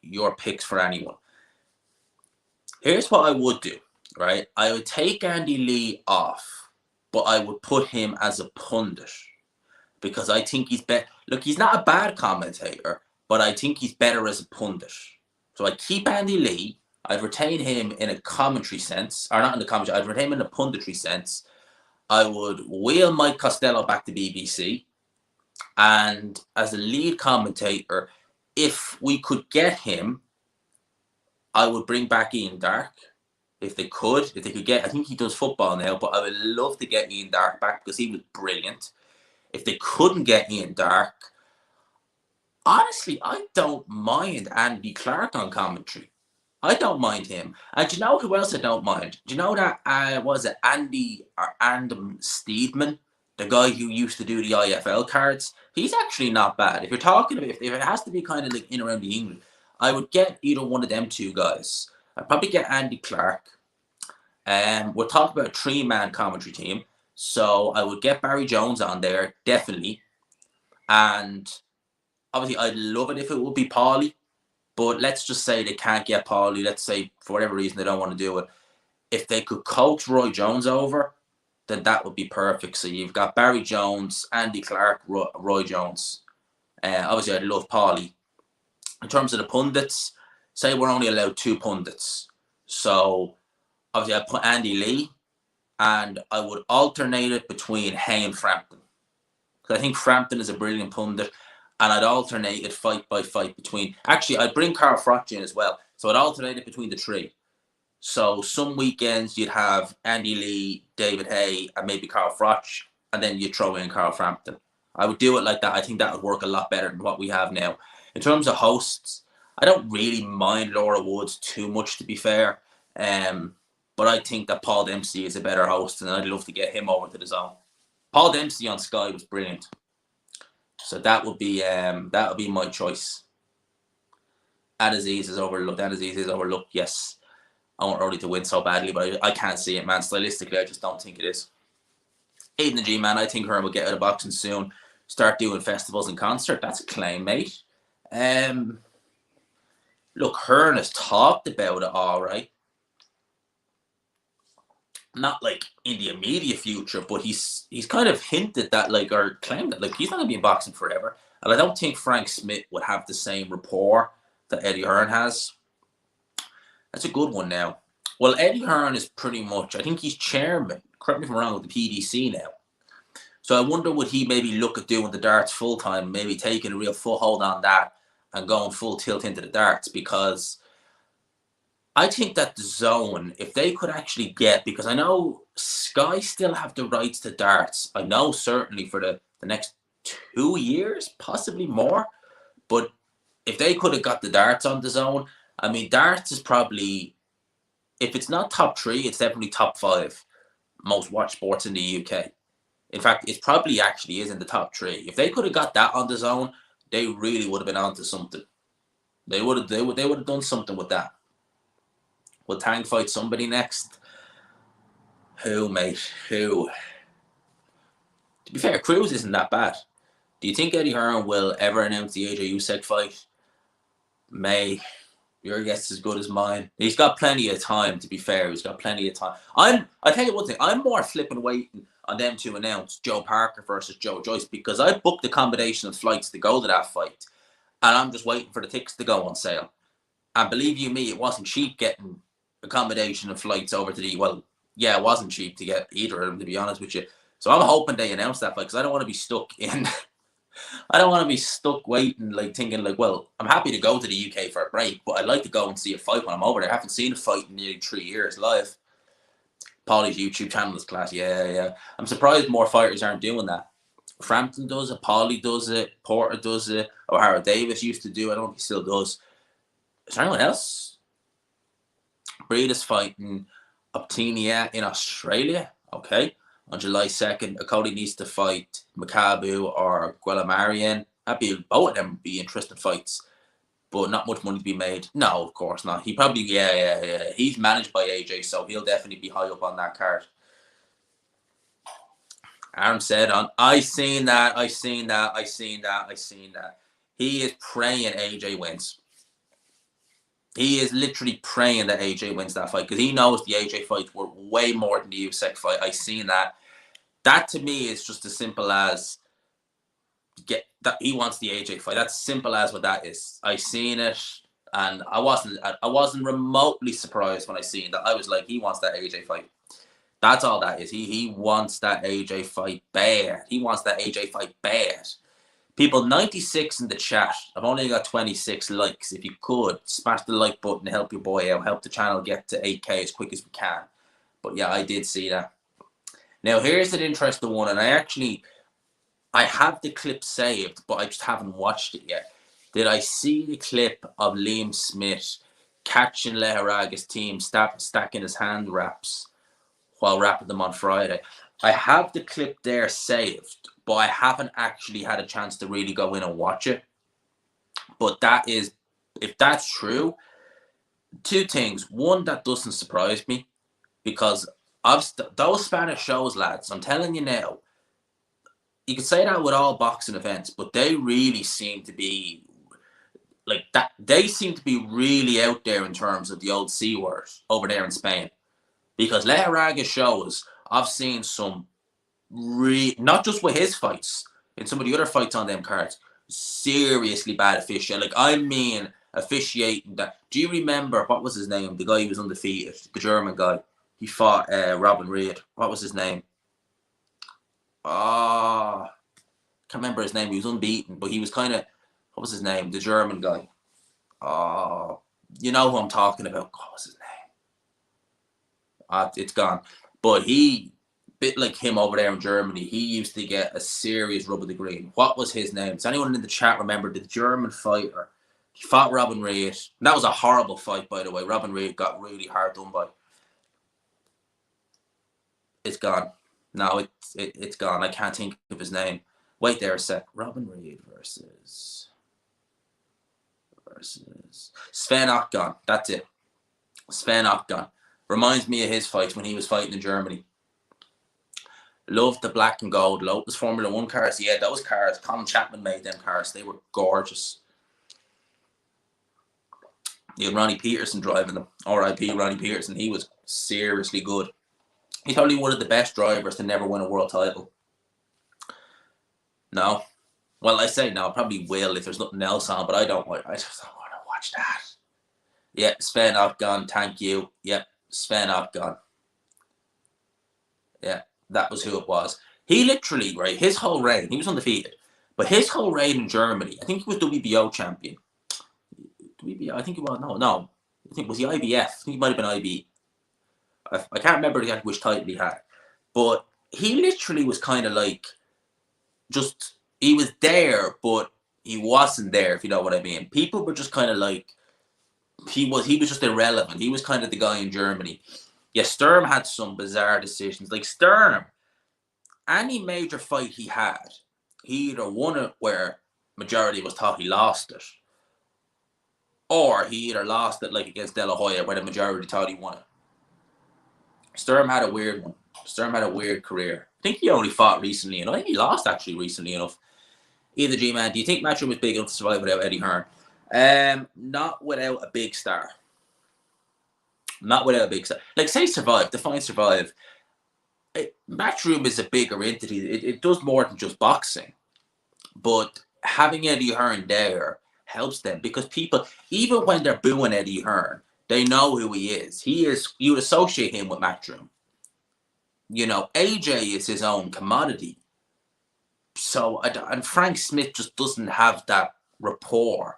your picks for anyone? Here's what I would do, right? I would take Andy Lee off, but I would put him as a pundit because I think he's better. Look, he's not a bad commentator, but I think he's better as a pundit. So I keep Andy Lee, I'd retain him in a commentary sense, or not in the commentary, I'd retain him in a punditry sense. I would wheel Mike Costello back to BBC, and as a lead commentator, if we could get him, I would bring back Ian Darke. If they could get, I think he does football now, but I would love to get Ian Darke back because he was brilliant. If they couldn't get Ian Darke, honestly, I don't mind Andy Clark on commentary. I don't mind him. And do you know who else I don't mind? Do you know that, was it Andy or Andam Steedman, the guy who used to do the IFL cards? He's actually not bad. If you're talking about, if it has to be kind of like in around the England, I would get either one of them two guys. I'd probably get Andy Clark. We're talking about a three-man commentary team. So I would get Barry Jones on there, definitely. And obviously, I'd love it if it would be Paulie. But let's just say they can't get Paulie. Let's say, for whatever reason, they don't want to do it. If they could coach Roy Jones over, then that would be perfect. So you've got Barry Jones, Andy Clark, Roy Jones. Obviously, I'd love Paulie. In terms of the pundits, say we're only allowed two pundits. So obviously, I'd put Andy Lee, and I would alternate it between Hay and Frampton. Because I think Frampton is a brilliant pundit. And I'd alternate it fight by fight between... Actually, I'd bring Carl Froch in as well. So I'd alternate it between the three. So some weekends you'd have Andy Lee, David Hay, and maybe Carl Froch. And then you'd throw in Carl Frampton. I would do it like that. I think that would work a lot better than what we have now. In terms of hosts, I don't really mind Laura Woods too much, to be fair. But I think that Paul Dempsey is a better host, and I'd love to get him over to the zone. Paul Dempsey on Sky was brilliant. So that would be my choice. Aziz is overlooked. Yes, I want Early to win so badly, but I can't see it, man. Stylistically, I just don't think it is. Aiden the G, man, I think Hearn will get out of boxing soon. Start doing festivals and concert. That's a claim, mate. Look, Hearn has talked about it, all right. Not like in the immediate future, but he's kind of hinted that, like, or claimed that, like, he's not going to be in boxing forever. And I don't think Frank Smith would have the same rapport that Eddie Hearn has. That's a good one now. Well, Eddie Hearn is pretty much, I think he's chairman, correct me if I'm wrong, with the PDC now. So I wonder would he maybe look at doing the darts full time, maybe taking a real full hold on that and going full tilt into the darts, because I think that the zone, if they could actually get, because I know Sky still have the rights to darts. I know certainly for the next 2 years, possibly more. But if they could have got the darts on the zone, I mean, darts is probably, if it's not top 3, it's definitely top 5 most watched sports in the UK. In fact, it probably actually is in the top 3. If they could have got that on the zone, they really would have been onto something. They would have done something with that. Will Tang fight somebody next? Who, mate? Who? To be fair, Cruz isn't that bad. Do you think Eddie Hearn will ever announce the AJ Usyk fight? May. Your guess is as good as mine. He's got plenty of time, to be fair. He's got plenty of time. I tell you one thing, I'm more flipping waiting on them to announce Joe Parker versus Joe Joyce, because I booked a combination of flights to go to that fight. And I'm just waiting for the tickets to go on sale. And believe you me, it wasn't cheap getting accommodation and flights over to it wasn't cheap to get either of them, to be honest with you. So I'm hoping they announce that fight, because I don't want to be stuck in I don't want to be stuck waiting, like thinking like, well, I'm happy to go to the UK for a break, but I'd like to go and see a fight when I'm over there. I haven't seen a fight in nearly 3 years live. Paulie's YouTube channel is class. Yeah. I'm surprised more fighters aren't doing that. Frampton does it, Paulie does it, Porter does it, O'Hara Davis used to do it. I don't know if he still does. Is there anyone else? Breed is fighting Optinia in Australia. Okay. On July 2nd, Cody needs to fight Makabu or Guillemarian. Both of them would be interesting fights, but not much money to be made. No, of course not. He probably, yeah. He's managed by AJ, so he'll definitely be high up on that card. Aaron said, I seen that. He is praying AJ wins. He is literally praying that AJ wins that fight, because he knows the AJ fights were way more than the Usyk fight. I seen that. That to me is just as simple as he wants the AJ fight. That's simple as what that is. I seen it. And I wasn't remotely surprised when I seen that. I was like, he wants that AJ fight. That's all that is. He wants that AJ fight bad. He wants that AJ fight bad. People, 96 in the chat. I've only got 26 likes. If you could, smash the like button to help your boy out. Help the channel get to 8K as quick as we can. But yeah, I did see that. Now, here's an interesting one. And I have the clip saved, but I just haven't watched it yet. Did I see the clip of Liam Smith catching Leharaga's team stacking his hand wraps while wrapping them on Friday? I have the clip there saved, but I haven't actually had a chance to really go in and watch it. But that is, if that's true, two things. One, that doesn't surprise me, because of those Spanish shows, lads, I'm telling you now, you could say that with all boxing events, but they really seem to be like that. They seem to be really out there in terms of the old C word over there in Spain. Because Leharaga's shows, I've seen some not just with his fights, in some of the other fights on them cards, seriously bad officiating. Like, I mean, officiating that. Do you remember, what was his name? The guy who was undefeated, the German guy. He fought Robin Reid. What was his name? Can't remember his name. He was unbeaten, but he was kind of, what was his name? The German guy. You know who I'm talking about. What was his name? It's gone. But he, bit like him over there in Germany, he used to get a serious rub of the green. What was his name? Does anyone in the chat remember the German fighter? He fought Robin Reid. That was a horrible fight, by the way. Robin Reid got really hard done by. It's gone. No, it's gone. I can't think of his name. Wait there a sec. Robin Reid versus Sven Oktagon. That's it. Sven Oktagon. Reminds me of his fight when he was fighting in Germany. Loved the black and gold Lotus Formula 1 cars. Yeah, those cars, Colin Chapman made them cars. They were gorgeous. You had Ronnie Peterson driving them. R.I.P. Ronnie Peterson. He was seriously good. He's probably one of the best drivers to never win a world title. No. Well, I say no. Probably will if there's nothing else on, but I just don't want to watch that. Yeah, Sven Oktagon. Thank you. Yep, Sven Oktagon. Yeah, that was who it was. He literally, right, his whole reign, he was undefeated, but his whole reign in Germany, I think he was WBO champion. WBO, I think he was, no. I think, was he IBF? I think he might have been IB. I can't remember exactly which title he had. But he literally was kind of like, just, he was there, but he wasn't there, if you know what I mean. People were just kind of like, he was just irrelevant. He was kind of the guy in Germany. Yeah, Sturm had some bizarre decisions. Like, Sturm, any major fight he had, he either won it where majority was thought he lost it, or he either lost it like against De La Hoya where the majority thought he won it. Sturm had a weird one. Sturm had a weird career. I think he only fought recently, and I think he lost actually recently enough. Either G-Man, do you think Matchroom was big enough to survive without Eddie Hearn? Not without a big star. Not without a big star. Like, say survive, define survive. Matchroom is a bigger entity. It does more than just boxing. But having Eddie Hearn there helps them, because people, even when they're booing Eddie Hearn, they know who he is. You would associate him with Matchroom. You know, AJ is his own commodity. So, and Frank Smith just doesn't have that rapport,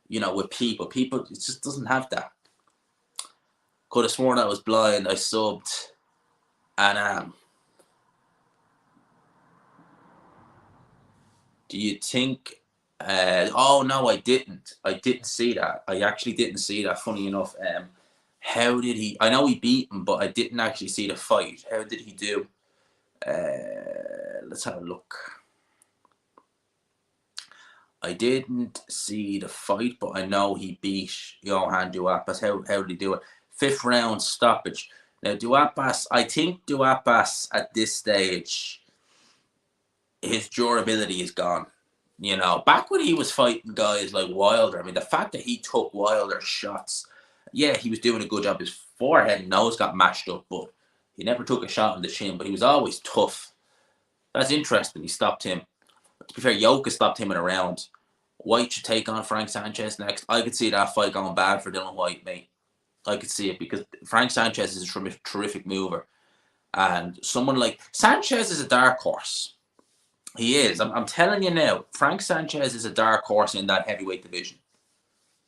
you know, with people. People, it just doesn't have that. Could have sworn I was blind. I subbed. And do you think? Oh no, I didn't. I didn't see that. I actually didn't see that. Funny enough. How did he? I know he beat him, but I didn't actually see the fight. How did he do? Let's have a look. I didn't see the fight, but I know he beat Johan Duapas. How did he do it? 5th round stoppage. Now, Duapas, I think Duapas at this stage, his durability is gone. You know, back when he was fighting guys like Wilder, I mean, the fact that he took Wilder's shots, yeah, he was doing a good job. His forehead and nose got mashed up, but he never took a shot in the chin, but he was always tough. That's interesting. He stopped him. To be fair, Yoka stopped him in a round. White should take on Frank Sanchez next. I could see that fight going bad for Dylan White, mate. I could see it because Frank Sanchez is a terrific mover. And someone like Sanchez is a dark horse. He is. I'm telling you now, Frank Sanchez is a dark horse in that heavyweight division.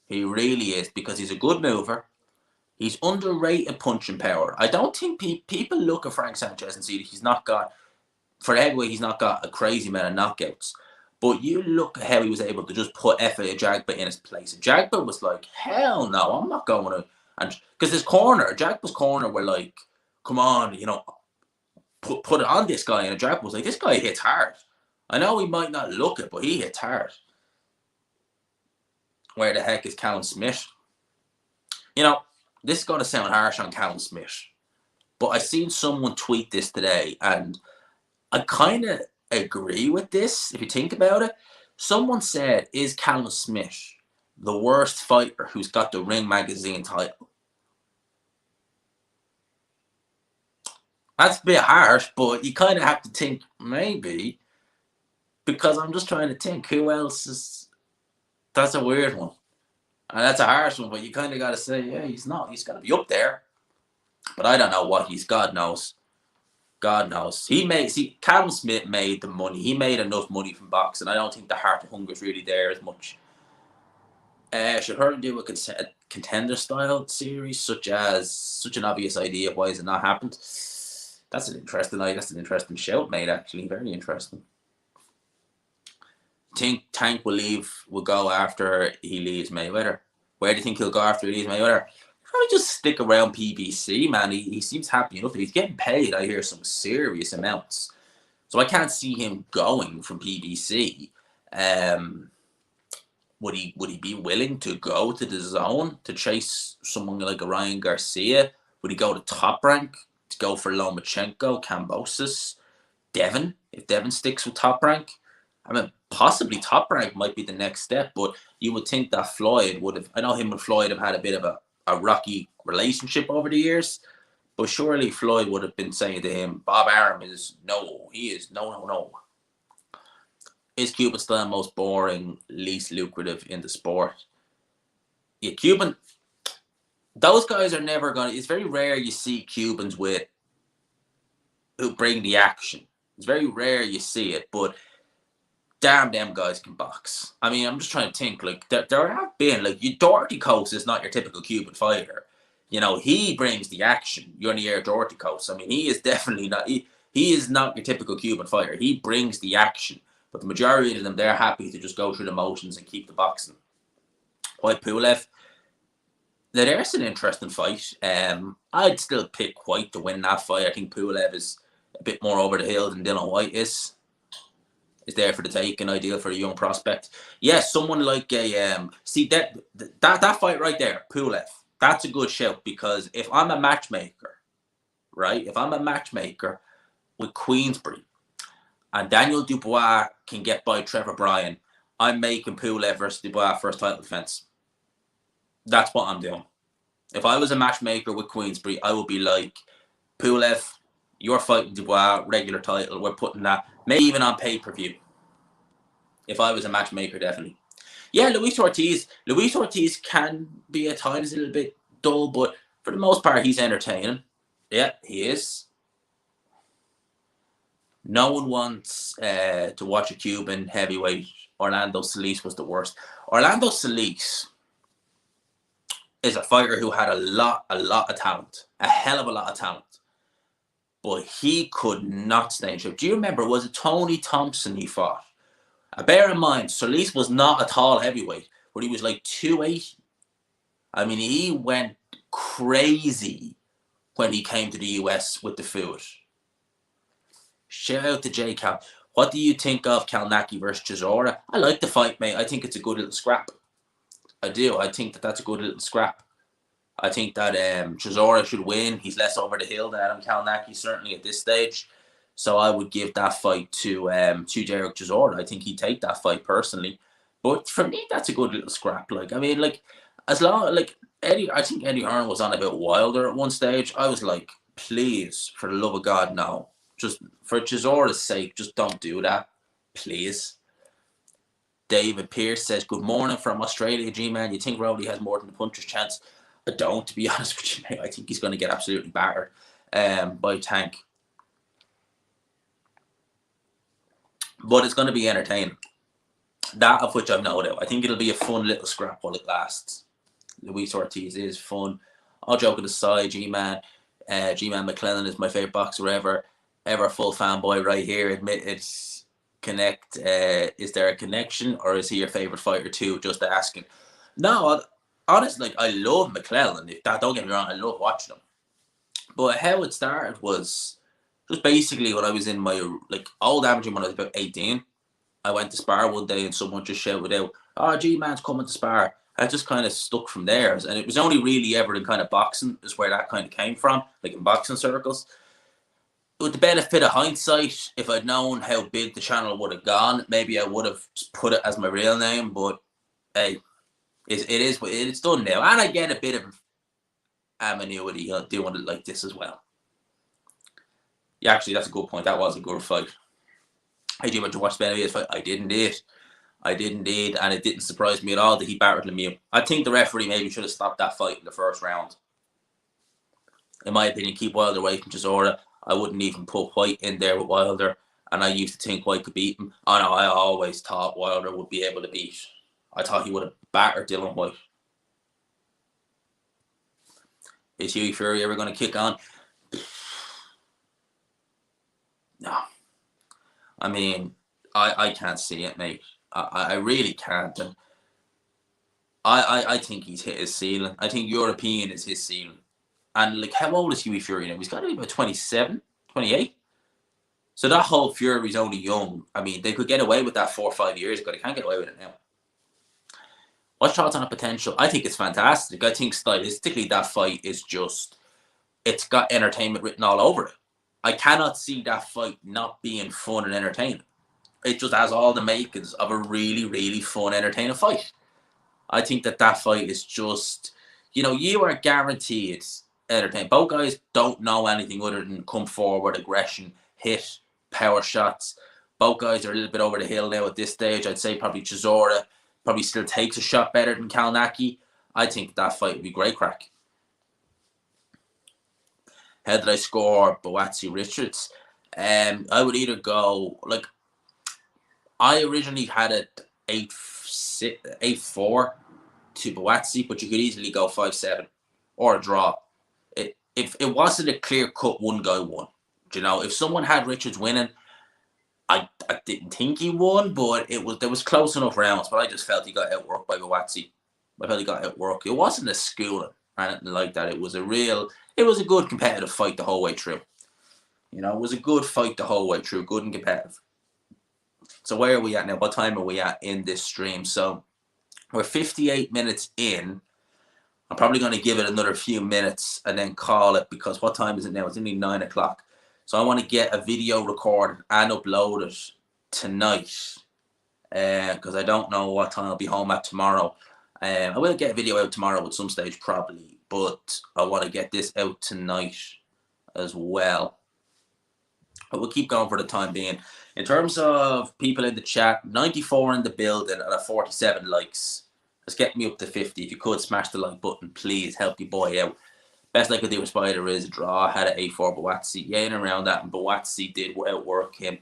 He really is because he's a good mover. He's underrated punching power. I don't think people look at Frank Sanchez and see that he's not got, for the heavyweight, he's not got a crazy amount of knockouts. But you look at how he was able to just put F.A. Jagba in his place. And Jagba was like, hell no, I'm not going to. And because his corner, Jagba's corner were like, come on, you know, put it on this guy. And Jagba was like, this guy hits hard. I know he might not look it, but he hits hard. Where the heck is Callum Smith? You know, this is going to sound harsh on Callum Smith, but I seen someone tweet this today, and I kind of agree with this. If you think about it, someone said, is Callum Smith the worst fighter who's got the Ring Magazine title? That's a bit harsh, but you kind of have to think maybe, because I'm just trying to think who else is. That's a weird one. And that's a harsh one, but you kind of got to say, yeah, he's not. He's got to be up there. But I don't know what he's. God knows. God knows. Callum Smith made the money. He made enough money from boxing. I don't think the heart of hunger is really there as much. Should Hearn do a contender style series, such an obvious idea? Why has it not happened? That's an interesting shout, mate. Actually, very interesting. Think Tank will go after he leaves Mayweather? Where do you think he'll go after he leaves Mayweather? Probably just stick around PBC, man. He seems happy enough. If he's getting paid, I hear some serious amounts. So I can't see him going from PBC. Would he be willing to go to the zone to chase someone like a Ryan Garcia? Would he go to Top Rank to go for Lomachenko, Kambosos, Devin? If Devin sticks with Top Rank? I mean, possibly Top Rank might be the next step, but you would think that Floyd would have. I know him and Floyd have had a bit of a rocky relationship over the years, but surely Floyd would have been saying to him, Bob Arum is no. Is Cuban still the most boring, least lucrative in the sport? Yeah, Cuban. Those guys are never going to. It's very rare you see Cubans who bring the action. It's very rare you see it, but damn, them guys can box. I mean, I'm just trying to think. Like there have been Doherty Coates is not your typical Cuban fighter. You know, he brings the action. You're in the air, Doherty Coates. I mean, he is definitely not. He is not your typical Cuban fighter. He brings the action. But the majority of them, they're happy to just go through the motions and keep the boxing. White Pulev. Now, there's an interesting fight. I'd still pick White to win that fight. I think Pulev is a bit more over the hill than Dylan White is. Is there for the taking, ideal for a young prospect. Yeah, someone like see that fight right there, Pulev. That's a good shout, because if I'm a matchmaker, right? If I'm a matchmaker with Queensbury and Daniel Dubois can get by Trevor Bryan, I'm making Pulev versus Dubois first title defense. That's what I'm doing. If I was a matchmaker with Queensbury, I would be like, Pulev, you're fighting Dubois, regular title. We're putting that, maybe even on pay-per-view. If I was a matchmaker, definitely. Yeah, Luis Ortiz can be at times a little bit dull, but for the most part, he's entertaining. Yeah, he is. No one wants to watch a Cuban heavyweight. Orlando Solis was the worst. Orlando Solis is a fighter who had a lot of talent. A hell of a lot of talent. But he could not stay in shape. Do you remember, was it Tony Thompson he fought? Bear in mind, Solis was not a tall heavyweight, but he was like 280. I mean, he went crazy when he came to the US with the food. Shout out to J Cal. What do you think of Kalnaki versus Chisora? I like the fight, mate. I think it's a good little scrap. I do. I think that's a good little scrap. I think that Chisora should win. He's less over the hill than Adam Kalnaki, certainly at this stage. So I would give that fight to Derek Chisora. I think he'd take that fight personally. But for me, that's a good little scrap. Like, I mean, like, as long like Eddie, I think Eddie Hearn was on a bit Wilder at one stage. I was like, please, for the love of God, no. Just for Chisora's sake, just don't do that, please. David Pierce says, good morning from Australia, G-Man. You think Rowley has more than a puncher's chance? I don't, to be honest with you, mate. I think he's going to get absolutely battered by Tank. But it's going to be entertaining. That of which I've no doubt. I think it'll be a fun little scrap while it lasts. Luis Ortiz is fun. All joking aside, G-Man McClellan is my favourite boxer ever full fanboy right here. Admit it's connect. Is there a connection, or is he your favourite fighter too? Just asking. No, honestly, I love McClellan. Don't get me wrong, I love watching him. But how it started was just basically when I was in my old amateur when I was about 18. I went to spar one day and someone just shouted out, "Oh, G-Man's coming to spar." I just kind of stuck from there, and it was only really ever in kind of boxing is where that kind of came from, like in boxing circles. With the benefit of hindsight, if I'd known how big the channel would have gone, maybe I would have put it as my real name. But hey, it's done now, and I get a bit of anonymity doing it like this as well. Yeah, actually, that's a good point. That was a good fight. Hey, do you want to watch Benavidez fight? I did indeed, and it didn't surprise me at all that he battered Lemieux. I think the referee maybe should have stopped that fight in the first round. In my opinion, keep Wilder away from Chisora. I wouldn't even put White in there with Wilder, and I used to think White could beat him. I know, I always thought Wilder would be able to beat. I thought he would have battered Dylan White. Is Hughie Fury ever going to kick on? No. I mean, I can't see it, mate. I really can't. And I think he's hit his ceiling. I think European is his ceiling. And like, how old is Hughie Fury now? He's got to be about 27, 28. So that whole Fury's only young. I mean, they could get away with that 4 or 5 years ago. They can't get away with it now. What's your thoughts on the potential? I think it's fantastic. I think stylistically that fight is just, it's got entertainment written all over it. I cannot see that fight not being fun and entertaining. It just has all the makings of a really, really fun, entertaining fight. I think that fight is just, you are guaranteed entertaining. Both guys don't know anything other than come forward, aggression, hit, power shots. Both guys are a little bit over the hill now at this stage. I'd say probably Chisora probably still takes a shot better than Kalnacki. I think that fight would be great crack. How did I score Buatsi Richards? I would either go, I originally had it 8-4 to Buatsi, but you could easily go 5-7 or a draw. If it wasn't a clear-cut one guy won. If someone had Richards winning, I didn't think he won, but there was close enough rounds, but I just felt he got outworked by Buatsi. I felt he got outworked. It wasn't a schooling or anything like that. It was a good competitive fight the whole way through. It was a good fight the whole way through, good and competitive. So where are we at now? What time are we at in this stream? So we're 58 minutes in. I'm probably going to give it another few minutes and then call it, because what time is it now? It's only 9 o'clock. So I want to get a video recorded and upload it tonight, because I don't know what time I'll be home at tomorrow. I will get a video out tomorrow at some stage probably, but I want to get this out tonight as well. But we'll keep going for the time being. In terms of people in the chat, 94 in the building and 47 likes. Let's get me up to 50. If you could, smash the like button, please. Help your boy out. Best I could do with Spider is a draw. Had an 8-4 Buatsi. Yeah, and around that, and Buatsi did outwork him.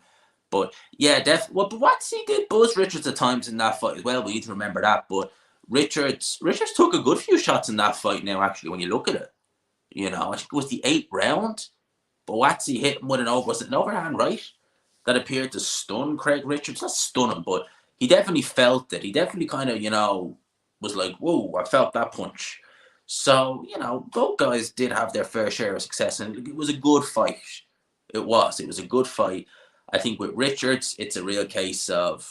But yeah, definitely. Well, Buatsi did buzz Richards at times in that fight as well. We need to remember that. But Richards took a good few shots in that fight now, actually, when you look at it. I think it was the 8th round. Buatsi hit him with was it an overhand right? That appeared to stun Craig Richards. Not stun him, but he definitely felt it. He definitely kind of, was like, whoa, I felt that punch. So, both guys did have their fair share of success, and it was a good fight. It was a good fight. I think with Richards, it's a real case of,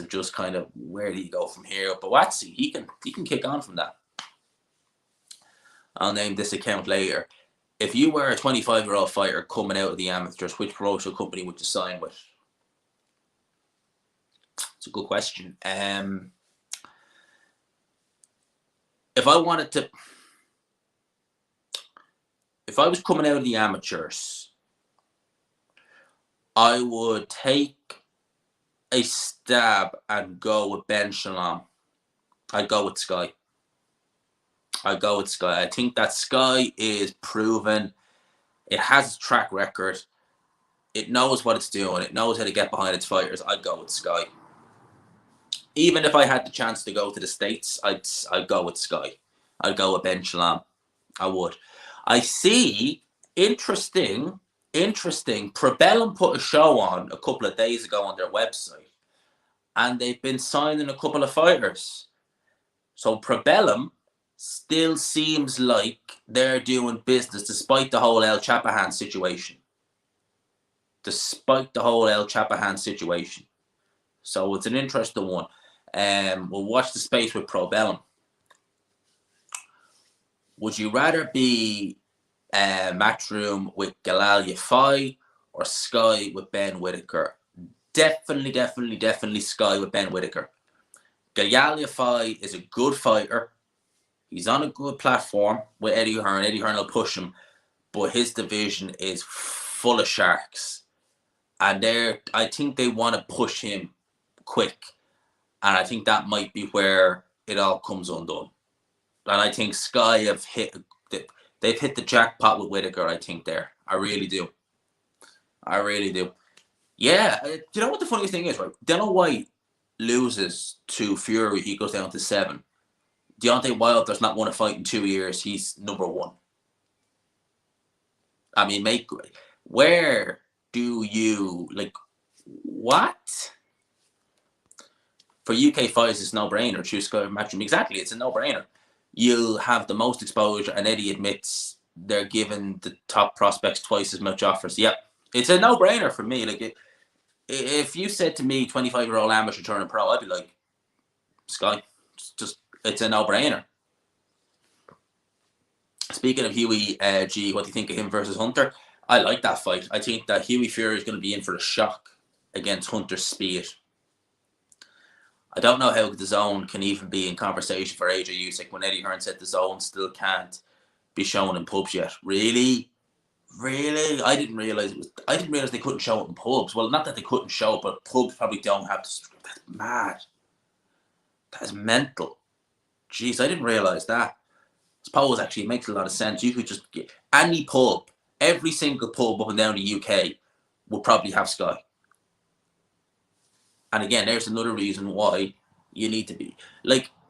just kind of where do you go from here. But Buatsi, he can kick on from that. I'll name this account later. If you were a 25-year-old fighter coming out of the amateurs, which promotional company would you sign with? It's a good question. If I was coming out of the amateurs, I would take a stab and go with Ben Shalom, I'd go with Sky. I think that Sky is proven. It has a track record. It knows what it's doing. It knows how to get behind its fighters. I'd go with Sky. Even if I had the chance to go to the States, I'd go with Sky. I'd go with Ben Shalom. I would. I see. Interesting. Probellum put a show on a couple of days ago on their website, and they've been signing a couple of fighters. So Probellum still seems like they're doing business despite the whole El Chapahan situation. So it's an interesting one. We'll watch the space with Probellum. Would you rather be Matchroom with Galal Yafai or Sky with Ben Whittaker? Definitely Sky with Ben Whittaker. Galal Yafai is a good fighter. He's on a good platform with Eddie Hearn. Eddie Hearn will push him, but his division is full of sharks. And I think they want to push him quick. And I think that might be where it all comes undone. And I think Sky they've hit the jackpot with Whittaker, I think, there. I really do. Yeah, you know what the funniest thing is, right? Dana White loses to Fury, he goes down to 7. Deontay Wilder's not won a fight in 2 years, he's number 1. I mean, where do you, what? For UK fighters, it's no-brainer. Choose Sky Matchroom. Exactly, it's a no-brainer. You'll have the most exposure, and Eddie admits they're giving the top prospects twice as much offers. Yep, it's a no-brainer for me. If you said to me, 25-year-old amateur turning pro, I'd be like, Sky. It's a no-brainer. Speaking of Huey G, what do you think of him versus Hunter? I like that fight. I think that Huey Fury is going to be in for a shock against Hunter's speed. I don't know how the zone can even be in conversation for AJ Usyk when Eddie Hearn said the zone still can't be shown in pubs yet. Really? I didn't realize they couldn't show it in pubs. Well, not that they couldn't show it, but pubs probably don't have to. That's mad. That is mental. Jeez, I didn't realize that. I suppose actually it makes a lot of sense. You could just get any pub, every single pub up and down the UK would probably have Sky. And again, there's another reason why you need to be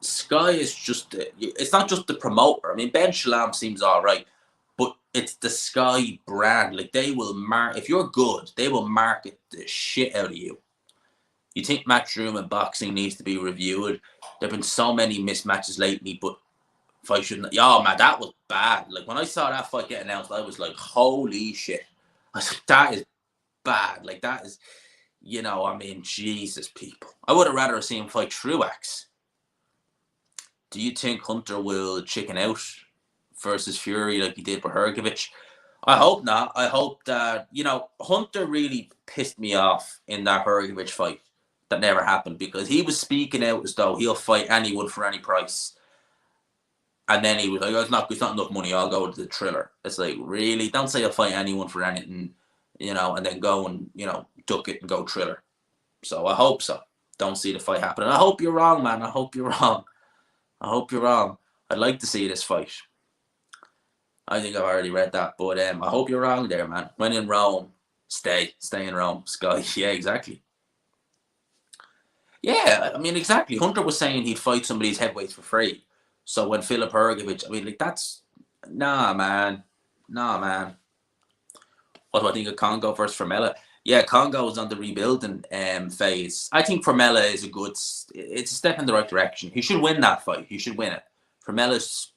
Sky is just. It's not just the promoter. I mean, Ben Shalom seems all right, but it's the Sky brand. They will if you're good, they will market the shit out of you. You think Matchroom and boxing needs to be reviewed? There've been so many mismatches lately, but fight shouldn't. Oh man, that was bad. When I saw that fight get announced, I was like, holy shit! I was like, that is bad. That is. I mean, Jesus, people. I would have rather seen him fight Truax. Do you think Hunter will chicken out versus Fury like he did with Hrgovic? I hope not. I hope that, Hunter really pissed me off in that Hrgovic fight that never happened because he was speaking out as though he'll fight anyone for any price. And then he was like, it's not enough money, I'll go to the Triller. It's like, really? Don't say I'll fight anyone for anything, and then go and, duck it and go Triller. So I hope so. Don't see the fight happen. And I hope you're wrong, man. I hope you're wrong. I'd like to see this fight. I think I've already read that, but I hope you're wrong there, man. When in Rome, stay in Rome. Sky. Yeah, exactly. Yeah, I mean, exactly. Hunter was saying he'd fight somebody's heavyweights for free. So when Filip Hrgovic, I mean, that's nah, man. What do I think of Congo versus Formella? Yeah, Congo is on the rebuilding phase. I think Formella is it's a step in the right direction. He should win that fight. He should win it. Formella's,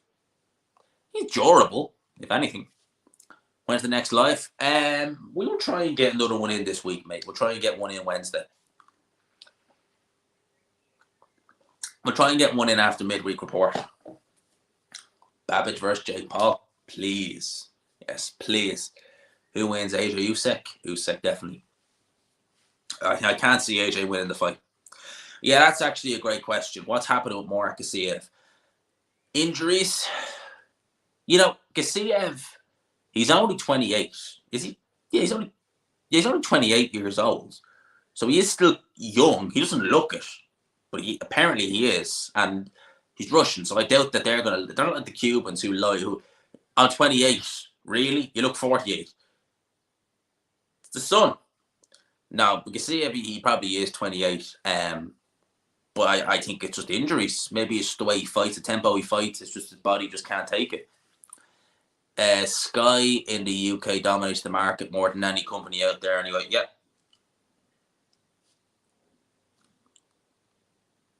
he's durable, if anything. When's the next live? We will try and get another one in this week, mate. We'll try and get one in Wednesday. We'll try and get one in after midweek report. Babbage versus Jake Paul. Please. Yes, please. Who wins? AJ Usyk? Usyk, definitely. I can't see AJ winning the fight. Yeah, that's actually a great question. What's happening with Murat Gassiev? Injuries? Gassiev, he's only 28. Is he? Yeah, he's only 28 years old. So he is still young. He doesn't look it, but apparently he is, and he's Russian. So I doubt that they're not like the Cubans who lie. Who I'm 28. Really, you look 48. It's the son. Now we can see he probably is 28. But I think it's just injuries. Maybe it's just the way he fights, the tempo he fights. It's just his body just can't take it. Sky in the UK dominates the market more than any company out there. Anyway, yeah.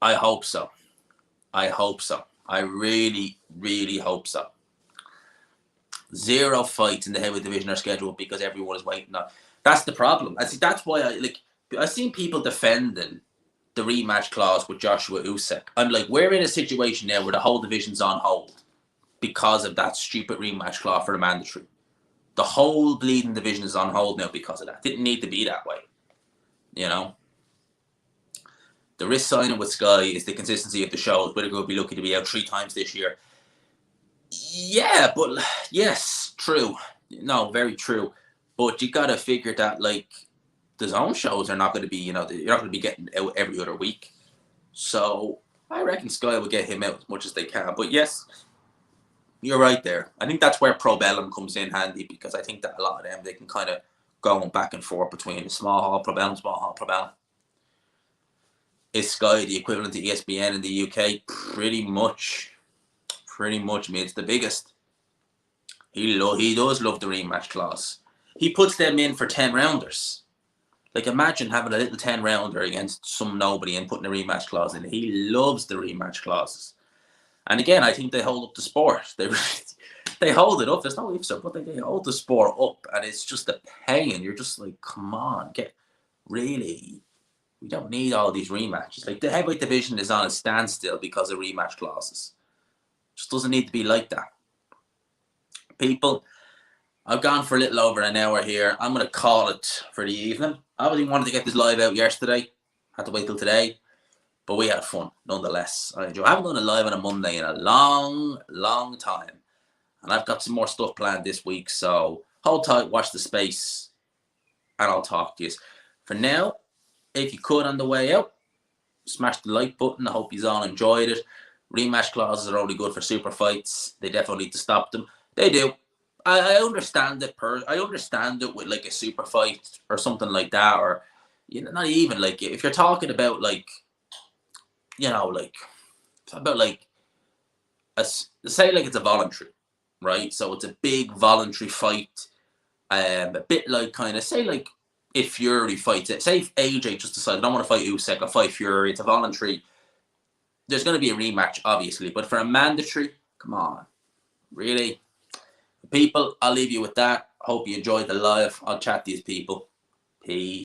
I hope so. I hope so. I really, really hope so. 0 fights in the heavyweight division are scheduled because everyone is waiting on. That's the problem. I see. That's why I've seen people defending the rematch clause with Joshua Usyk. I'm like, we're in a situation now where the whole division's on hold because of that stupid rematch clause for the mandatory. The whole bleeding division is on hold now because of that. Didn't need to be that way. You know? The risk signing with Sky is the consistency of the shows. Whittaker will be lucky to be out 3 times this year. Yeah, but yes, true. No, very true. But you got to figure that, like, the zone shows are not going to be, you're not going to be getting out every other week. So I reckon Sky will get him out as much as they can. But yes, you're right there. I think that's where Pro Bellum comes in handy, because I think that a lot of them, they can kind of go back and forth between the small hall Pro Bellum, small hall Pro Bellum. Is Sky the equivalent to ESPN in the UK? Pretty much. Pretty much. I mean, it's the biggest. He does love the rematch clause. He puts them in for 10 rounders. Like, imagine having a little 10 rounder against some nobody and putting a rematch clause in. He loves the rematch clauses. And again, I think they hold up the sport. They hold it up. There's no ifs or buts. They hold the sport up, and it's just a pain. You're just like, come on, really. We don't need all these rematches. Like, the heavyweight division is on a standstill because of rematch clauses. It just doesn't need to be like that. People, I've gone for a little over an hour here. I'm going to call it for the evening. I really wanted to get this live out yesterday. Had to wait till today. But we had fun, nonetheless. I haven't done a live on a Monday in a long, long time. And I've got some more stuff planned this week. So hold tight, watch the space, and I'll talk to you. For now, if you could on the way out, smash the like button. I hope you all enjoyed it. Rematch clauses are only good for super fights. They definitely need to stop them. They do. I understand it. I understand it with like a super fight or something like that, or not even like if you're talking about like about like say like it's a voluntary, right? So it's a big voluntary fight, a bit like kind of say like if Fury fights it. Say if AJ just decides I don't want to fight Usyk, I fight Fury. It's a voluntary. There's going to be a rematch, obviously, but for a mandatory, come on, really. People, I'll leave you with that. Hope you enjoyed the live. I'll chat to these people. Peace.